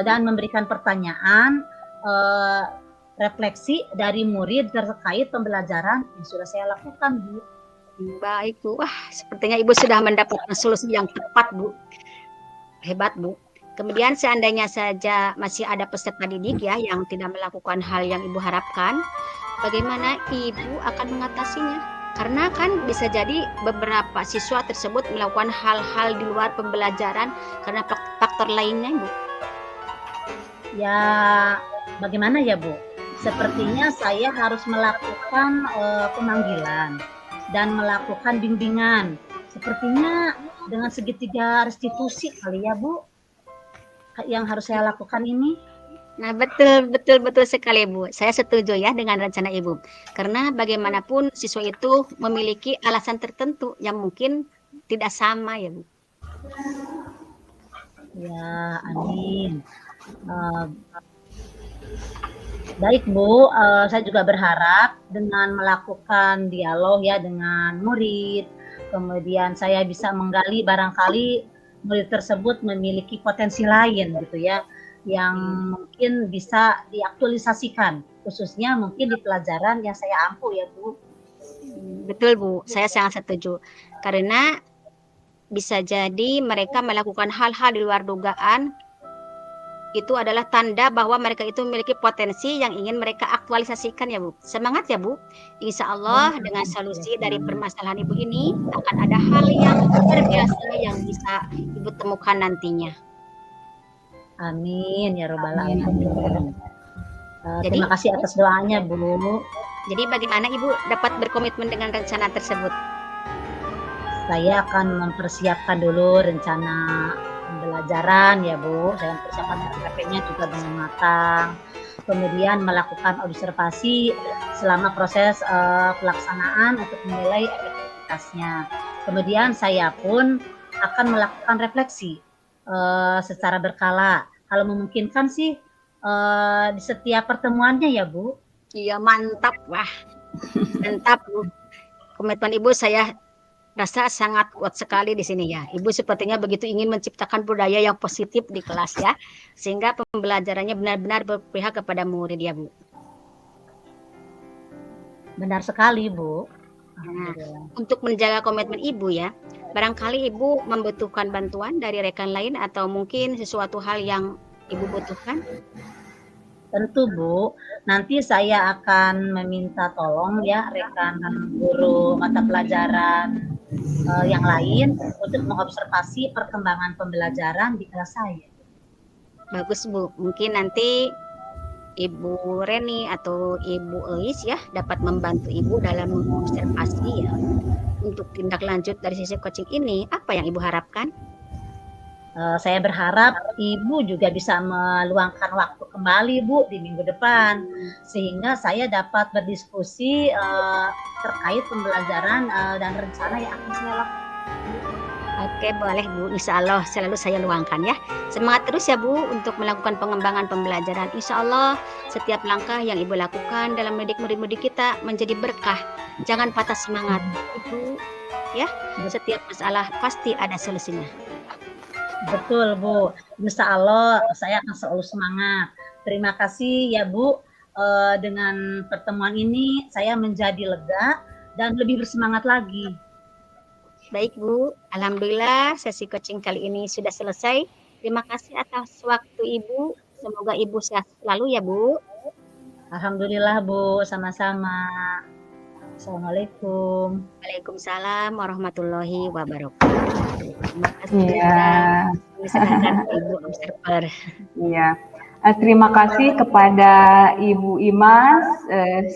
dan memberikan pertanyaan, refleksi dari murid terkait pembelajaran yang sudah saya lakukan Bu. Baik Bu, wah sepertinya Ibu sudah mendapatkan solusi yang tepat Bu. Hebat Bu. Kemudian seandainya saja masih ada peserta didik ya yang tidak melakukan hal yang Ibu harapkan, bagaimana Ibu akan mengatasinya? Karena kan bisa jadi beberapa siswa tersebut melakukan hal-hal di luar pembelajaran karena faktor lainnya Bu. Ya, bagaimana ya Bu? Sepertinya saya harus melakukan pemanggilan dan melakukan bimbingan. Sepertinya dengan segitiga restitusi kali ya Bu, yang harus saya lakukan ini. Nah, betul sekali Bu. Saya setuju ya dengan rencana Ibu. Karena bagaimanapun siswa itu memiliki alasan tertentu yang mungkin tidak sama ya Bu. Ya, amin. Baik Bu, saya juga berharap dengan melakukan dialog ya dengan murid, kemudian saya bisa menggali barangkali murid tersebut memiliki potensi lain gitu ya, yang mungkin bisa diaktualisasikan, khususnya mungkin di pelajaran yang saya ampu ya Bu. Betul Bu, saya sangat setuju. Karena bisa jadi mereka melakukan hal-hal di luar dugaan, itu adalah tanda bahwa mereka itu memiliki potensi yang ingin mereka aktualisasikan ya Bu. Semangat ya Bu. Insya Allah dengan solusi dari permasalahan Ibu ini akan ada hal yang luar biasa yang bisa Ibu temukan nantinya. Amin ya robbal alamin. Terima kasih atas doanya Bu. Jadi bagaimana Ibu dapat berkomitmen dengan rencana tersebut? saya akan mempersiapkan dulu rencana pembelajaran ya Bu. Saya mempersiapkan RPP-nya juga dengan matang. Kemudian melakukan observasi selama proses pelaksanaan untuk menilai efektivitasnya. Kemudian saya pun akan melakukan refleksi secara berkala. Kalau memungkinkan sih di setiap pertemuannya ya Bu. Iya, mantap. Wah, mantap Bu. Komitmen Ibu saya rasa sangat kuat sekali di sini ya. Ibu sepertinya begitu ingin menciptakan budaya yang positif di kelas ya, sehingga pembelajarannya benar-benar berpihak kepada murid ya Bu. Benar sekali Bu. Nah, untuk menjaga komitmen Ibu ya, barangkali Ibu membutuhkan bantuan dari rekan lain atau mungkin sesuatu hal yang Ibu butuhkan. Tentu Bu, nanti saya akan meminta tolong ya rekan guru mata pelajaran yang lain untuk mengobservasi perkembangan pembelajaran di kelas saya. Bagus Bu, mungkin nanti Ibu Reni atau Ibu Eis ya dapat membantu Ibu dalam mengobservasi ya. Untuk tindak lanjut dari sisi coaching ini, apa yang Ibu harapkan? Saya berharap Ibu juga bisa meluangkan waktu kembali Bu di minggu depan, sehingga saya dapat berdiskusi terkait pembelajaran dan rencana yang akan saya lakukan. Oke, boleh Bu. Insya Allah selalu saya luangkan ya. Semangat terus ya Bu untuk melakukan pengembangan pembelajaran. Insya Allah setiap langkah yang Ibu lakukan dalam mendidik murid-murid kita menjadi berkah. Jangan patah semangat Ibu ya. Setiap masalah pasti ada solusinya. Betul Bu, Insya Allah saya akan selalu semangat. Terima kasih ya Bu, dengan pertemuan ini saya menjadi lega dan lebih bersemangat lagi. Baik Bu, alhamdulillah sesi coaching kali ini sudah selesai. Terima kasih atas waktu Ibu. Semoga Ibu sehat selalu ya Bu. Alhamdulillah Bu, sama-sama. Assalamualaikum. Waalaikumsalam warahmatullahi wabarakatuh. Terima kasih Iya. Silakan Ibu observer. Iya. Terima kasih kepada Ibu Imas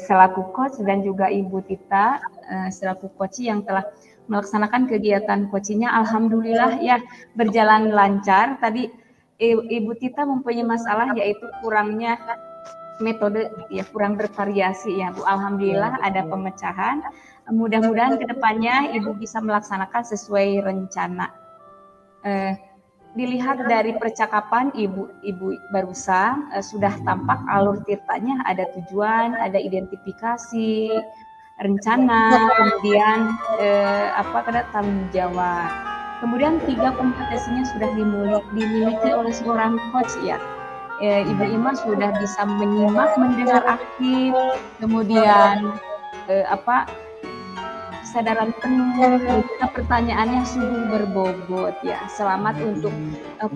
selaku coach dan juga Ibu Tita selaku coach yang telah melaksanakan kegiatan coachingnya. Alhamdulillah ya berjalan lancar. Tadi Ibu Tita mempunyai masalah yaitu kurangnya metode ya, kurang bervariasi ya Bu. Alhamdulillah ada pemecahan. Mudah-mudahan kedepannya Ibu bisa melaksanakan sesuai rencana. Dilihat dari percakapan Ibu barusan sudah tampak alur tirtanya, ada tujuan, ada identifikasi, rencana, kemudian tanggung jawab. Kemudian 3 kompetensinya sudah dimiliki oleh seorang coach ya. Ibu Ima sudah bisa menyimak, mendengar aktif, kemudian kesadaran penuh, juga pertanyaannya sungguh berbobot ya. Selamat untuk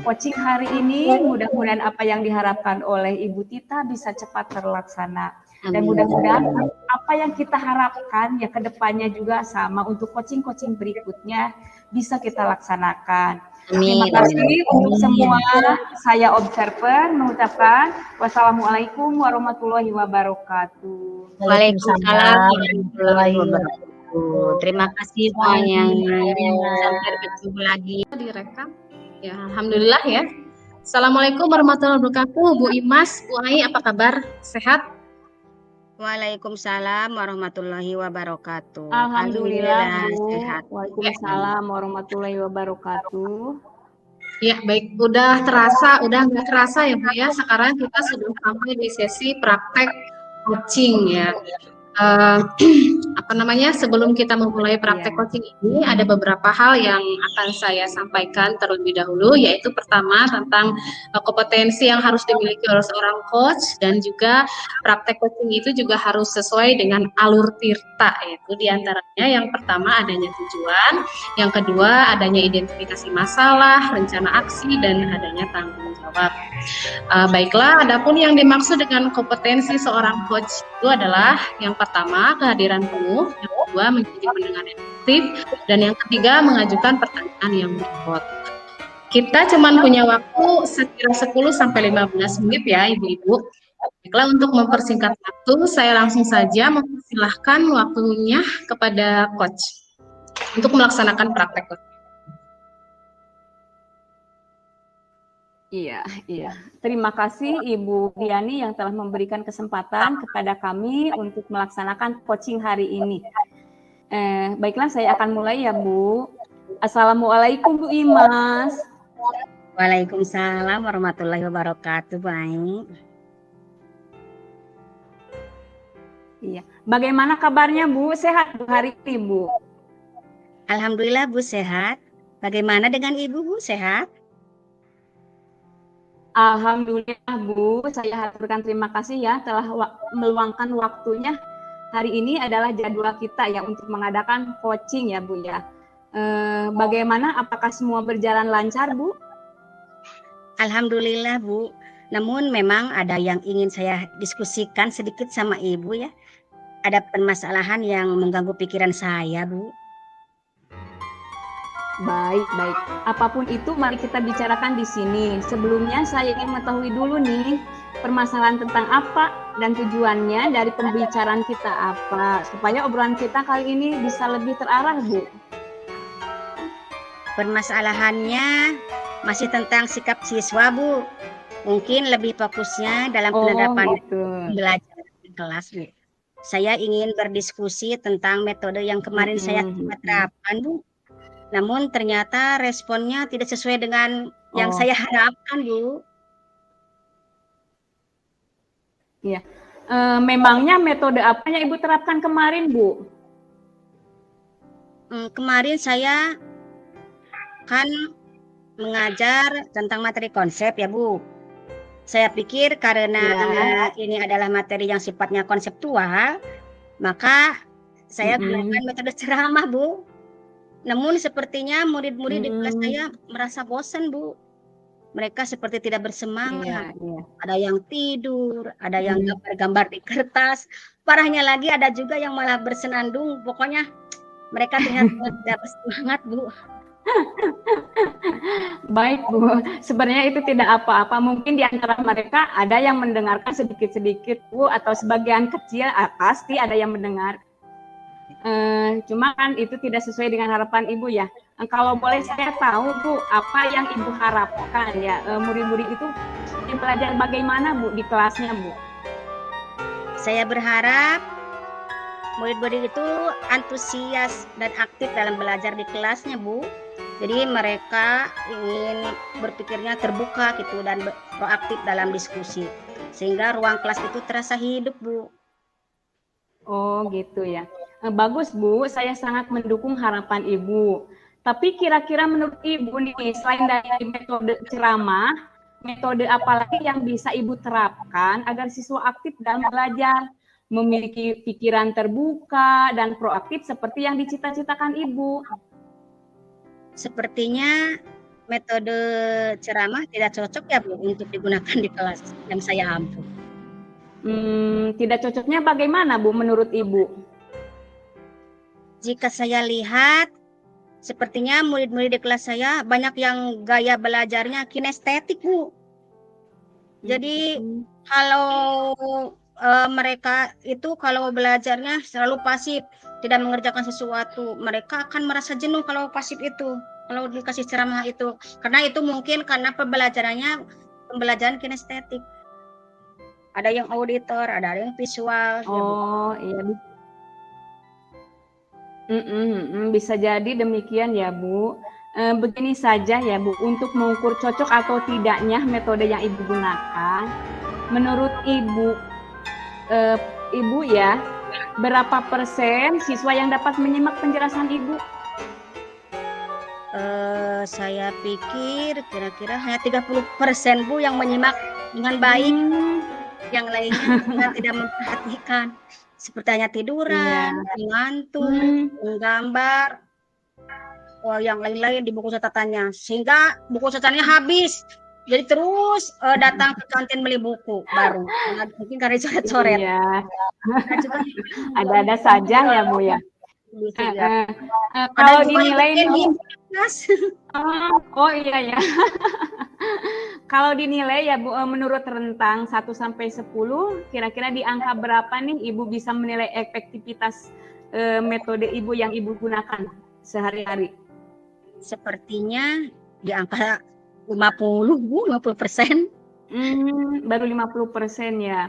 coaching hari ini. Mudah-mudahan apa yang diharapkan oleh Ibu Tita bisa cepat terlaksana. Dan mudah-mudahan apa yang kita harapkan ya ke depannya juga sama untuk coaching-coaching berikutnya bisa kita laksanakan. Terima kasih untuk semua. Saya observer mengucapkan wassalamualaikum warahmatullahi wabarakatuh. Waalaikumsalam warahmatullahi wabarakatuh. Terima kasih semuanya. Sampai bertemu lagi. Direkam. Ya, alhamdulillah ya. Assalamualaikum warahmatullahi wabarakatuh. Bu Imas, Bu Ai, apa kabar? Sehat? Waalaikumsalam warahmatullahi wabarakatuh. Alhamdulillah Bu. Sehat. Waalaikumsalam warahmatullahi wabarakatuh. Ya, baik. Udah nggak terasa ya Bu ya. Sekarang kita sudah sampai di sesi praktek coaching ya. Sebelum kita memulai praktek coaching ini ada beberapa hal yang akan saya sampaikan terlebih dahulu, yaitu pertama tentang kompetensi yang harus dimiliki oleh seorang coach, dan juga praktek coaching itu juga harus sesuai dengan alur tirta, yaitu diantaranya yang pertama adanya tujuan, yang kedua adanya identifikasi masalah, rencana aksi, dan adanya tanggung jawab. Baiklah, adapun yang dimaksud dengan kompetensi seorang coach itu adalah yang pertama kehadiran penuh, yang kedua menjadi pendengar yang aktif, dan yang ketiga mengajukan pertanyaan yang berbobot. Kita cuma punya waktu sekira 10-15 menit ya Ibu-Ibu. Baiklah, untuk mempersingkat waktu, saya langsung saja mempersilahkan waktunya kepada coach. untuk melaksanakan praktek. Iya, iya. Terima kasih Ibu Diani yang telah memberikan kesempatan kepada kami untuk melaksanakan coaching hari ini. Baiklah, saya akan mulai ya Bu. Assalamualaikum Bu Imas. Waalaikumsalam warahmatullahi wabarakatuh, baik. Iya. Bagaimana kabarnya Bu? Sehat Bu hari ini Bu? Alhamdulillah Bu sehat. Bagaimana dengan Ibu Bu, sehat? Alhamdulillah Bu, saya haturkan terima kasih ya telah meluangkan waktunya. Hari ini adalah jadwal kita ya untuk mengadakan coaching ya Bu ya. Bagaimana, apakah semua berjalan lancar Bu? Alhamdulillah Bu. Namun memang ada yang ingin saya diskusikan sedikit sama Ibu ya. Ada permasalahan yang mengganggu pikiran saya Bu. Baik, baik. Apapun itu mari kita bicarakan di sini. Sebelumnya saya ingin mengetahui dulu nih permasalahan tentang apa dan tujuannya dari pembicaraan kita apa, supaya obrolan kita kali ini bisa lebih terarah Bu. Permasalahannya masih tentang sikap siswa Bu. Mungkin lebih fokusnya dalam penerapan belajar di kelas Bu. Saya ingin berdiskusi tentang metode yang kemarin saya terapkan Bu. Namun ternyata responnya tidak sesuai dengan yang saya harapkan Bu. Iya. Memangnya metode apa yang Ibu terapkan kemarin Bu? Kemarin saya kan mengajar tentang materi konsep ya Bu. Saya pikir karena ini adalah materi yang sifatnya konseptual, maka saya gunakan metode ceramah Bu. Namun sepertinya murid-murid di kelas saya merasa bosan Bu. Mereka seperti tidak bersemangat. Ada yang tidur, ada yang gambar-gambar di kertas. Parahnya lagi ada juga yang malah bersenandung. Pokoknya mereka terlihat tidak bersemangat Bu. Baik Bu, sebenarnya itu tidak apa-apa. Mungkin di antara mereka ada yang mendengarkan sedikit-sedikit Bu, atau sebagian kecil pasti ada yang mendengar. Cuma kan itu tidak sesuai dengan harapan Ibu ya. Kalau boleh saya tahu Bu, apa yang Ibu harapkan ya, murid-murid itu belajar bagaimana Bu di kelasnya Bu? Saya berharap murid-murid itu antusias dan aktif dalam belajar di kelasnya Bu. Jadi mereka ingin berpikirnya terbuka gitu dan proaktif dalam diskusi. Sehingga ruang kelas itu terasa hidup Bu. Oh gitu ya. Bagus Bu, saya sangat mendukung harapan Ibu. Tapi kira-kira menurut Ibu nih, selain dari metode ceramah, metode apa lagi yang bisa Ibu terapkan agar siswa aktif dalam belajar, memiliki pikiran terbuka dan proaktif seperti yang dicita-citakan Ibu? Sepertinya metode ceramah tidak cocok ya Bu untuk digunakan di kelas yang saya ampu. Tidak cocoknya bagaimana Bu menurut Ibu? Jika saya lihat, sepertinya murid-murid di kelas saya banyak yang gaya belajarnya kinestetik Bu. Jadi kalau mereka itu kalau belajarnya selalu pasif, tidak mengerjakan sesuatu, mereka akan merasa jenuh kalau pasif itu, kalau dikasih ceramah itu. Karena itu mungkin karena pembelajaran kinestetik. Ada yang auditor, ada yang visual. Oh iya. Bisa jadi demikian ya Bu. Begini saja ya Bu, untuk mengukur cocok atau tidaknya metode yang Ibu gunakan, menurut Ibu, Ibu ya, berapa persen siswa yang dapat menyimak penjelasan Ibu? Saya pikir kira-kira hanya 30% Bu yang menyimak dengan baik. Yang lainnya tidak memperhatikan. Seperti hanya tiduran, ngantuk, menggambar, yang lain-lain di buku catatannya. Sehingga buku catatannya habis. Jadi terus datang ke kantin beli buku baru. Mungkin karena coret-coret. Iya. Ada-ada saja ya Bu ya. Kalau dinilai nih, oh iya ya. Kalau dinilai ya Bu, menurut rentang 1 sampai 10, kira-kira di angka berapa nih Ibu bisa menilai efektivitas metode Ibu yang Ibu gunakan? sehari-hari? Sepertinya di angka 50, Bu, 50%. Baru 50% ya.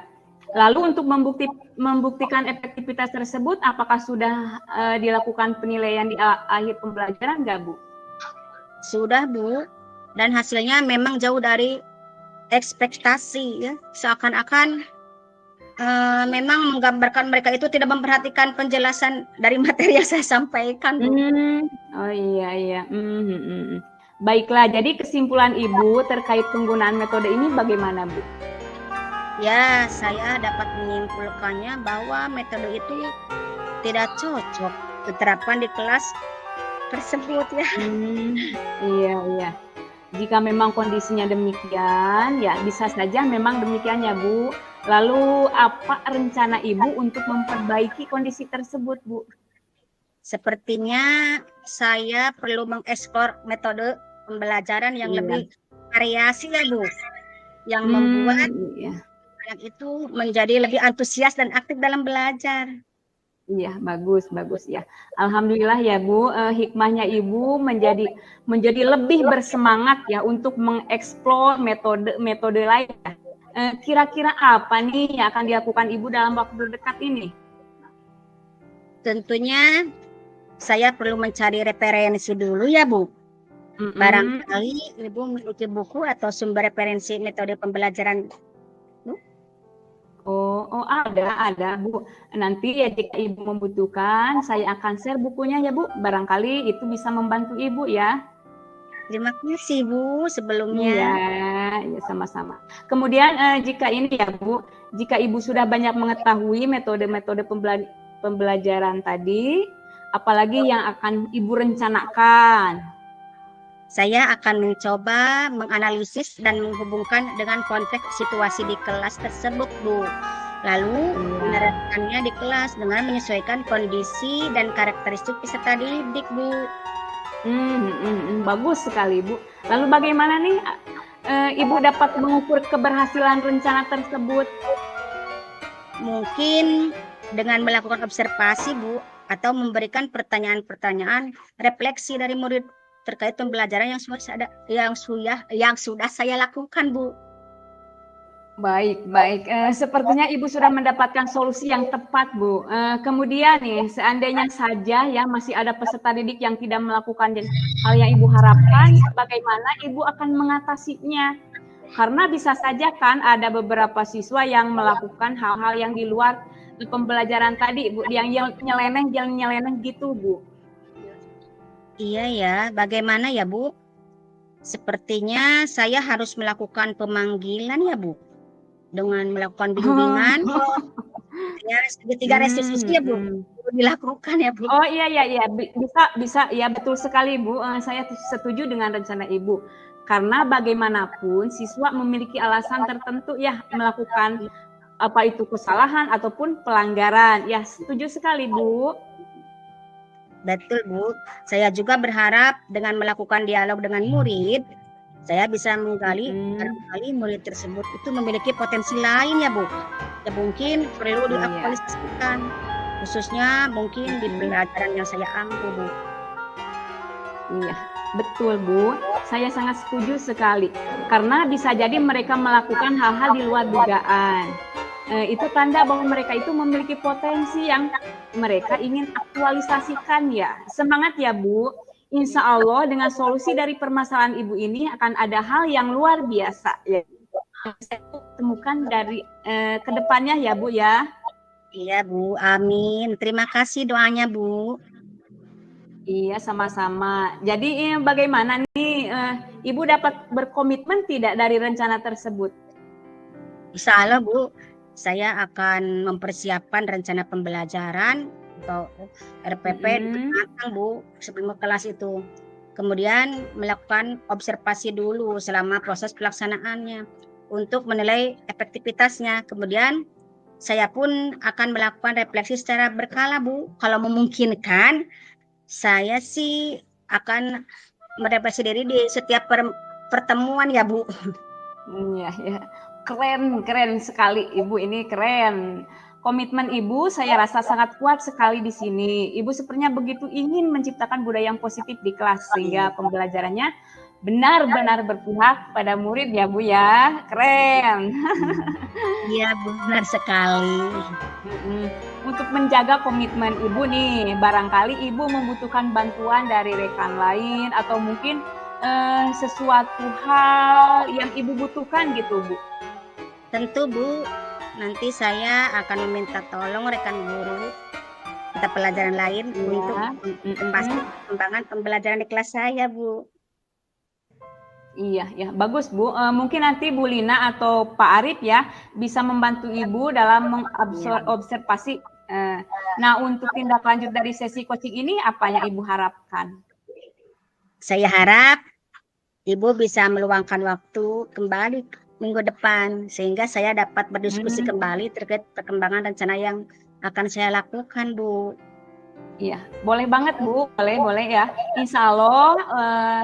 Lalu untuk membuktikan efektivitas tersebut, apakah sudah dilakukan penilaian di akhir pembelajaran nggak, Bu? Sudah, Bu. Dan hasilnya memang jauh dari ekspektasi ya. Seakan-akan memang menggambarkan mereka itu tidak memperhatikan penjelasan dari materi yang saya sampaikan, Bu. Oh iya. Baiklah, jadi kesimpulan Ibu terkait penggunaan metode ini bagaimana, Bu? Ya, saya dapat menyimpulkannya bahwa metode itu tidak cocok diterapkan di kelas tersebut ya. Iya. Jika memang kondisinya demikian, ya bisa saja memang demikian ya, Bu. Lalu apa rencana Ibu untuk memperbaiki kondisi tersebut, Bu? Sepertinya saya perlu mengeksplor metode pembelajaran yang lebih variasi ya, Bu. Yang membuat anak itu menjadi lebih antusias dan aktif dalam belajar. Iya, bagus ya. Alhamdulillah ya, Bu, hikmahnya Ibu menjadi lebih bersemangat ya untuk mengeksplor metode lain. Kira-kira apa nih yang akan dilakukan Ibu dalam waktu dekat ini? Tentunya saya perlu mencari referensi dulu ya, Bu. Barangkali Ibu memiliki buku atau sumber referensi metode pembelajaran. Oh, ada, Bu. Nanti ya jika Ibu membutuhkan, saya akan share bukunya ya, Bu. Barangkali itu bisa membantu Ibu ya. Terima kasih, Bu, sebelumnya. Ya, sama-sama. Kemudian jika ini ya, Bu, jika Ibu sudah banyak mengetahui metode-metode pembelajaran tadi, apalagi yang akan Ibu rencanakan? Saya akan mencoba menganalisis dan menghubungkan dengan konteks situasi di kelas tersebut, Bu. Lalu menerapkannya di kelas dengan menyesuaikan kondisi dan karakteristik peserta didik, Bu. Bagus sekali, Bu. Lalu bagaimana nih Ibu dapat mengukur keberhasilan rencana tersebut? Mungkin dengan melakukan observasi, Bu, atau memberikan pertanyaan-pertanyaan refleksi dari murid terkait pembelajaran yang sudah saya lakukan, Bu. Baik. Sepertinya Ibu sudah mendapatkan solusi yang tepat, Bu. Kemudian nih, seandainya saja ya masih ada peserta didik yang tidak melakukan hal yang Ibu harapkan, bagaimana Ibu akan mengatasinya? Karena bisa saja kan ada beberapa siswa yang melakukan hal-hal yang di luar pembelajaran tadi, Bu, yang nyeleneh gitu, Bu. Iya ya, bagaimana ya, Bu? Sepertinya saya harus melakukan pemanggilan ya, Bu. Dengan melakukan bimbingan. Ya, segitiga restitusi ya, Bu. Dilakukan ya, Bu. Oh iya, bisa ya, betul sekali, Bu. Saya setuju dengan rencana Ibu. Karena bagaimanapun siswa memiliki alasan tertentu ya melakukan apa itu kesalahan ataupun pelanggaran. Ya, setuju sekali, Bu. Betul, Bu. Saya juga berharap dengan melakukan dialog dengan murid, saya bisa menggali barangkali murid tersebut itu memiliki potensi lain ya, Bu. Ya mungkin perlu diaktualisasikan, khususnya mungkin di pelajaran yang saya ambil, Bu. Iya, betul, Bu. Saya sangat setuju sekali. Karena bisa jadi mereka melakukan hal-hal di luar dugaan. Itu tanda bahwa mereka itu memiliki potensi yang mereka ingin aktualisasikan ya. Semangat ya, Bu. Insya Allah dengan solusi dari permasalahan Ibu ini akan ada hal yang luar biasa ya. Saya temukan dari kedepannya ya, Bu ya. Iya, Bu. Amin. Terima kasih doanya, Bu. Iya, sama-sama. Jadi bagaimana nih Ibu dapat berkomitmen tidak dari rencana tersebut? Insya Allah, Bu. Saya akan mempersiapkan rencana pembelajaran atau RPP matang, Bu, sebelum kelas itu. Kemudian melakukan observasi dulu selama proses pelaksanaannya untuk menilai efektivitasnya. Kemudian saya pun akan melakukan refleksi secara berkala, Bu. Kalau memungkinkan, saya sih akan merefleksi diri di setiap pertemuan ya, Bu. Iya. Keren sekali Ibu, ini keren. Komitmen Ibu saya rasa sangat kuat sekali di sini. Ibu sepertinya begitu ingin menciptakan budaya yang positif di kelas sehingga pembelajarannya benar-benar berpihak pada murid ya Bu ya. Keren. Iya, benar sekali. Untuk menjaga komitmen Ibu nih, barangkali Ibu membutuhkan bantuan dari rekan lain atau mungkin sesuatu hal yang Ibu butuhkan gitu Bu. Tentu Bu, nanti saya akan meminta tolong rekan guru mata pelajaran lain untuk memastikan perkembangan pembelajaran di kelas saya, Bu. Iya, ya bagus Bu. Mungkin nanti Bu Lina atau Pak Arif ya bisa membantu Ibu dalam mengobservasi. Nah, untuk tindak lanjut dari sesi coaching ini apa yang Ibu harapkan? Saya harap Ibu bisa meluangkan waktu kembali minggu depan sehingga saya dapat berdiskusi kembali terkait perkembangan rencana yang akan saya lakukan, Bu. Iya, boleh banget Bu, boleh ya. Insya Allah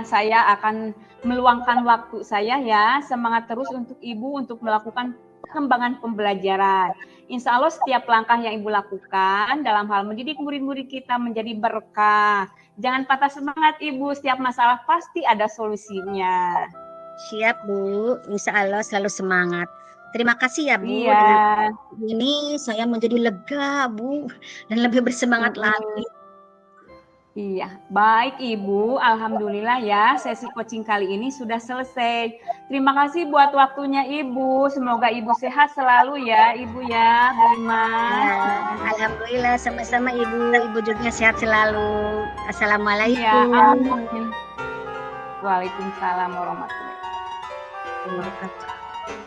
saya akan meluangkan waktu saya ya, semangat terus untuk Ibu untuk melakukan perkembangan pembelajaran. Insya Allah setiap langkah yang Ibu lakukan dalam hal mendidik murid-murid kita menjadi berkah. Jangan patah semangat Ibu, setiap masalah pasti ada solusinya. Siap Bu, insya Allah selalu semangat. Terima kasih ya Bu. Iya. Dengan ini saya menjadi lega Bu dan lebih bersemangat lagi. Iya, baik Ibu. Alhamdulillah ya sesi coaching kali ini sudah selesai. Terima kasih buat waktunya Ibu. Semoga Ibu sehat selalu ya Ibu ya, Bu Imas. Ya, alhamdulillah sama-sama Ibu. Ibu juga sehat selalu. Assalamualaikum. Ya, amin. Waalaikumsalam warahmatullahi wabarakatuh.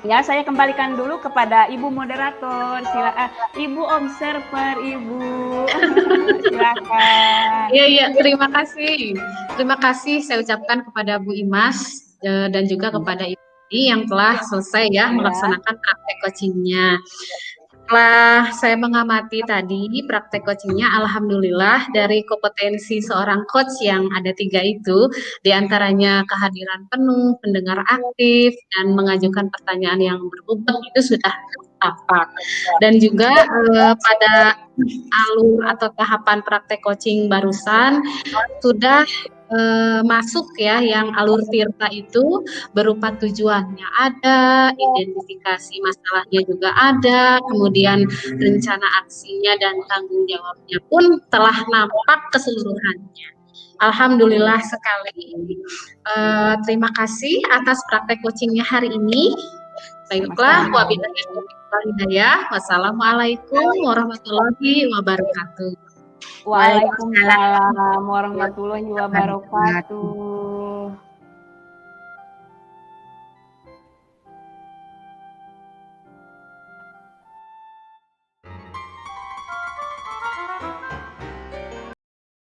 Ya, saya kembalikan dulu kepada Ibu moderator. Silakan Ibu observer, Ibu. Silakan. Iya, terima kasih. Terima kasih saya ucapkan kepada Bu Imas dan juga kepada Ibu yang telah selesai ya melaksanakan praktek coachingnya. Setelah saya mengamati tadi praktek coachingnya, alhamdulillah dari kompetensi seorang coach yang ada 3 itu, diantaranya kehadiran penuh, pendengar aktif, dan mengajukan pertanyaan yang berbobot itu sudah tepat. Dan juga pada alur atau tahapan praktek coaching barusan sudah masuk ya yang alur tirta itu berupa tujuannya ada, identifikasi masalahnya juga ada, kemudian rencana aksinya dan tanggung jawabnya pun telah nampak keseluruhannya. Alhamdulillah sekali. Terima kasih atas praktek coachingnya hari ini. Baiklah, wabillahi taufiq wal hidayah. Wassalamualaikum warahmatullahi wabarakatuh. Waalaikumsalam warahmatullahi wabarakatuh.